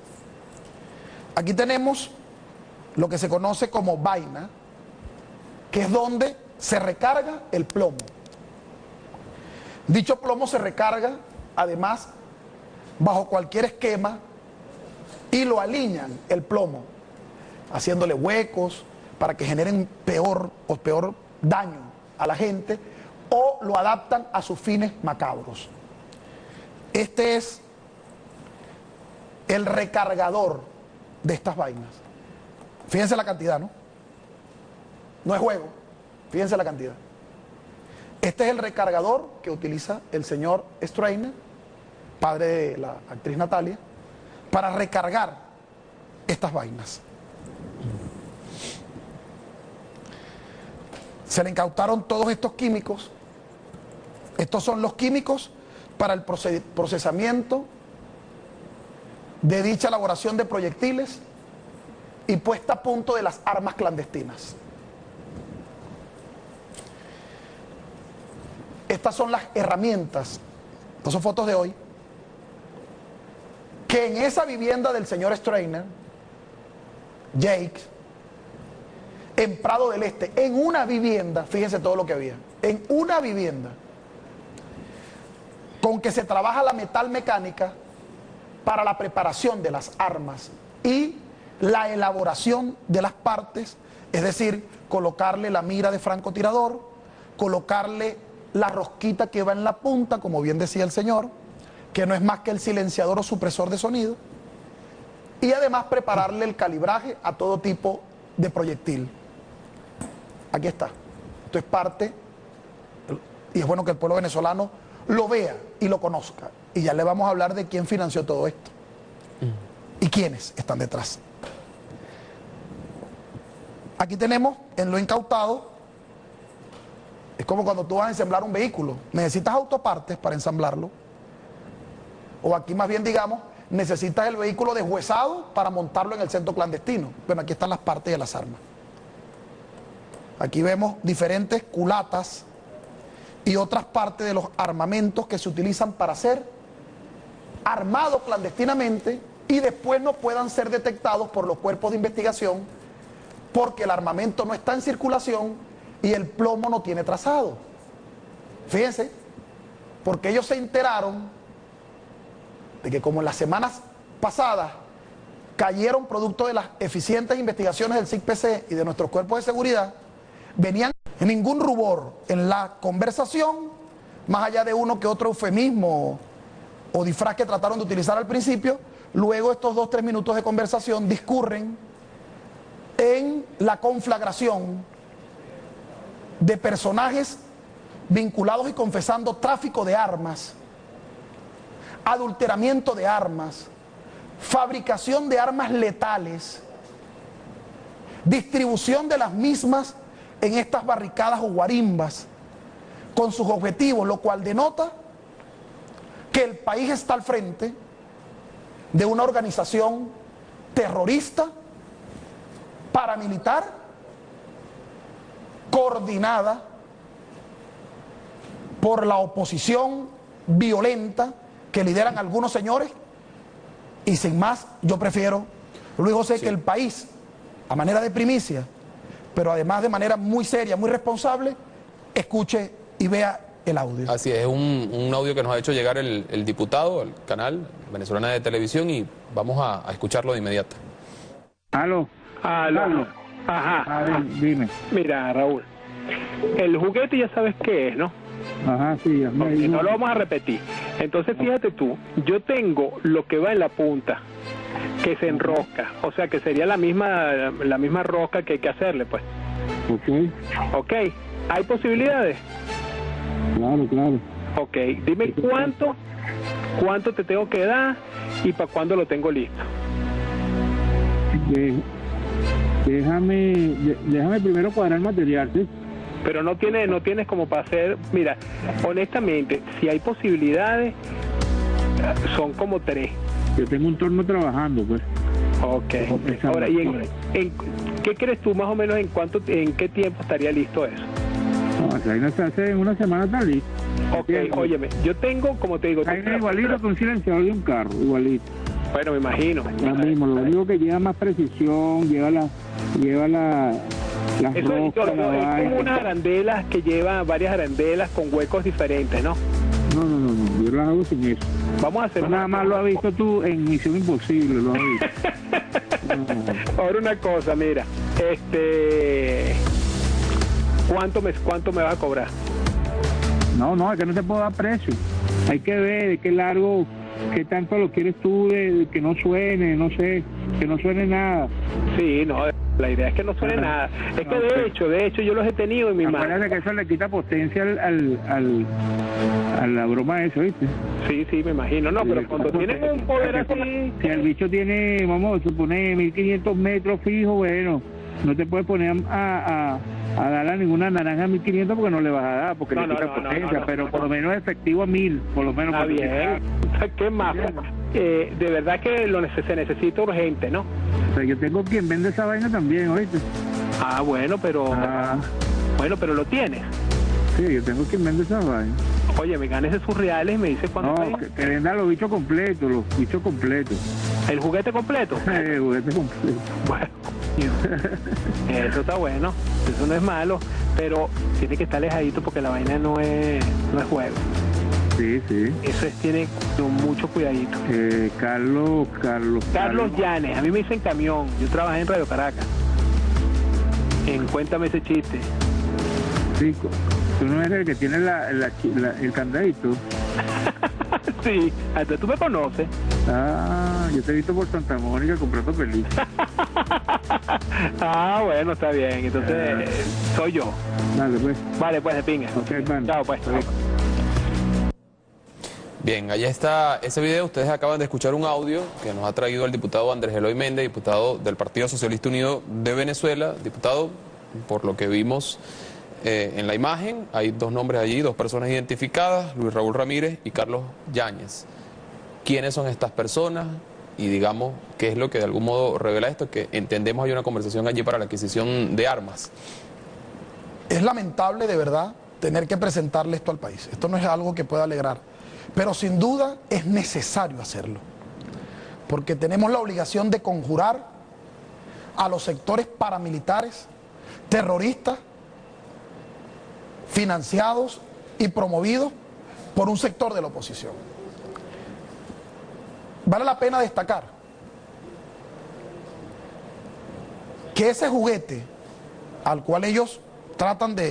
Aquí tenemos lo que se conoce como vaina, que es donde se recarga el plomo. Dicho plomo se recarga, además, bajo cualquier esquema y lo alinean el plomo, haciéndole huecos para que generen peor daño a la gente, o lo adaptan a sus fines macabros. Este es el recargador de estas vainas. Fíjense la cantidad, ¿no? No es juego, fíjense la cantidad. Este es el recargador que utiliza el señor Streynens, padre de la actriz Natalia, para recargar estas vainas. Se le incautaron todos estos químicos. Estos son los químicos para el procesamiento de dicha elaboración de proyectiles y puesta a punto de las armas clandestinas. Estas son las herramientas, estas son fotos de hoy, que en esa vivienda del señor Streynens, Jake, en Prado del Este, en una vivienda, fíjense todo lo que había, en una vivienda, con que se trabaja la metalmecánica para la preparación de las armas y la elaboración de las partes, es decir, colocarle la mira de francotirador, colocarle la rosquita que va en la punta, como bien decía el señor, que no es más que el silenciador o supresor de sonido, y además prepararle el calibraje a todo tipo de proyectil. Aquí está. Esto es parte, y es bueno que el pueblo venezolano lo vea y lo conozca. Y ya le vamos a hablar de quién financió todo esto y quiénes están detrás. Aquí tenemos en lo incautado. Es como cuando tú vas a ensamblar un vehículo, necesitas autopartes para ensamblarlo, o aquí más bien digamos necesitas el vehículo deshuesado para montarlo en el centro clandestino. Bueno, aquí están las partes de las armas. Aquí vemos diferentes culatas y otras partes de los armamentos que se utilizan para ser armados clandestinamente y después no puedan ser detectados por los cuerpos de investigación porque el armamento no está en circulación y el plomo no tiene trazado. Fíjense, porque ellos se enteraron de que como en las semanas pasadas cayeron producto de las eficientes investigaciones del SIC-PC y de nuestros cuerpos de seguridad, venían ningún rubor en la conversación, más allá de uno que otro eufemismo o disfraz que trataron de utilizar al principio. Luego estos 2-3 minutos de conversación discurren en la conflagración de personajes vinculados y confesando tráfico de armas, adulteramiento de armas, fabricación de armas letales, distribución de las mismas en estas barricadas o guarimbas con sus objetivos, lo cual denota que el país está al frente de una organización terrorista, paramilitar, coordinada por la oposición violenta que lideran algunos señores. Y sin más, yo prefiero, Luis José, que el país, a manera de primicia, pero además de manera muy seria, muy responsable, escuche y vea el audio. Así es, un audio que nos ha hecho llegar el diputado al canal Venezolana de Televisión y vamos a escucharlo de inmediato. Aló. Aló. Ajá. A ver, dime. Mira, Raúl, el juguete ya sabes qué es, ¿no? Ajá, sí. Ya me Okay, no lo vamos a repetir. Entonces, fíjate tú, yo tengo lo que va en la punta, que se enrosca, o sea, que sería la misma rosca que hay que hacerle, pues. Ok, ¿hay posibilidades? Claro. Ok, dime cuánto te tengo que dar y para cuándo lo tengo listo. Déjame primero cuadrar el material, ¿sí? Pero no tienes como para hacer. Mira, honestamente, si hay posibilidades, son como 3. Yo tengo un turno trabajando, pues. Ok. Ahora, ¿y en qué crees tú más o menos en qué tiempo estaría listo eso? No, ahí no se hace en una semana, está listo. Ok, óyeme, yo tengo, como te digo... Ahí igualito que un silenciador de un carro, igualito. Bueno, me imagino. Lo mismo, lo único que lleva más precisión, lleva las eso roscas, es como unas arandelas que lleva varias arandelas con huecos diferentes, ¿no? No, yo las hago sin eso. Vamos a hacer nada más lo has visto tú en Misión Imposible, lo has visto. Ahora una cosa, mira, ¿cuánto me vas a cobrar? No, es que no te puedo dar precio. Hay que ver de qué largo, qué tanto lo quieres tú, de que no suene, no sé, que no suene nada. Sí, no, la idea es que no suene nada. Es que de hecho yo los he tenido en mi mano. Acuérdate que eso le quita potencia a la broma esa, ¿viste? Sí, me imagino. No, pero cuando tienen un poder así... Si el bicho tiene, vamos a suponer, 1500 metros fijo, bueno, no te puedes poner a darle a ninguna naranja a 1500 porque no le vas a dar, porque le quita potencia, pero por lo menos efectivo a 1000, por lo menos. Está bien. ¿Qué más? De verdad que se necesita urgente, ¿no? O sea, yo tengo quien vende esa vaina también, ¿oíste? Ah, bueno, pero lo tienes. Sí, yo tengo quien vende esa vaina. Oye, me ganes esos reales y me dices cuánto. No, que venda los bichos completos, ¿El juguete completo? El juguete completo. Bueno, eso está bueno, eso no es malo, pero tiene que estar alejadito porque la vaina no es juego. Sí. Eso tiene mucho cuidadito. Carlos Llanes, a mí me dicen Camión, yo trabajé en Radio Caracas. Cuéntame ese chiste. Sí, tú no eres el que tiene el candadito. Sí, hasta tú me conoces. Ah, yo te he visto por Santa Mónica comprando películas. Ah, bueno, está bien, entonces soy yo. Dale, pues. Vale, pues, de pinga. Okay, chao, pues. Bien, allá está ese video. Ustedes acaban de escuchar un audio que nos ha traído el diputado Andrés Eloy Méndez, diputado del Partido Socialista Unido de Venezuela. Diputado, por lo que vimos en la imagen, hay 2 nombres allí, 2 personas identificadas, Luis Raúl Ramírez y Carlos Yáñez. quiénes son estas personas y digamos qué es lo que de algún modo revela esto, que entendemos hay una conversación allí para la adquisición de armas. Es lamentable de verdad tener que presentarle esto al país. Esto no es algo que pueda alegrar, pero sin duda es necesario hacerlo, porque tenemos la obligación de conjurar a los sectores paramilitares, terroristas, financiados y promovidos por un sector de la oposición. Vale la pena destacar que ese juguete al cual ellos tratan de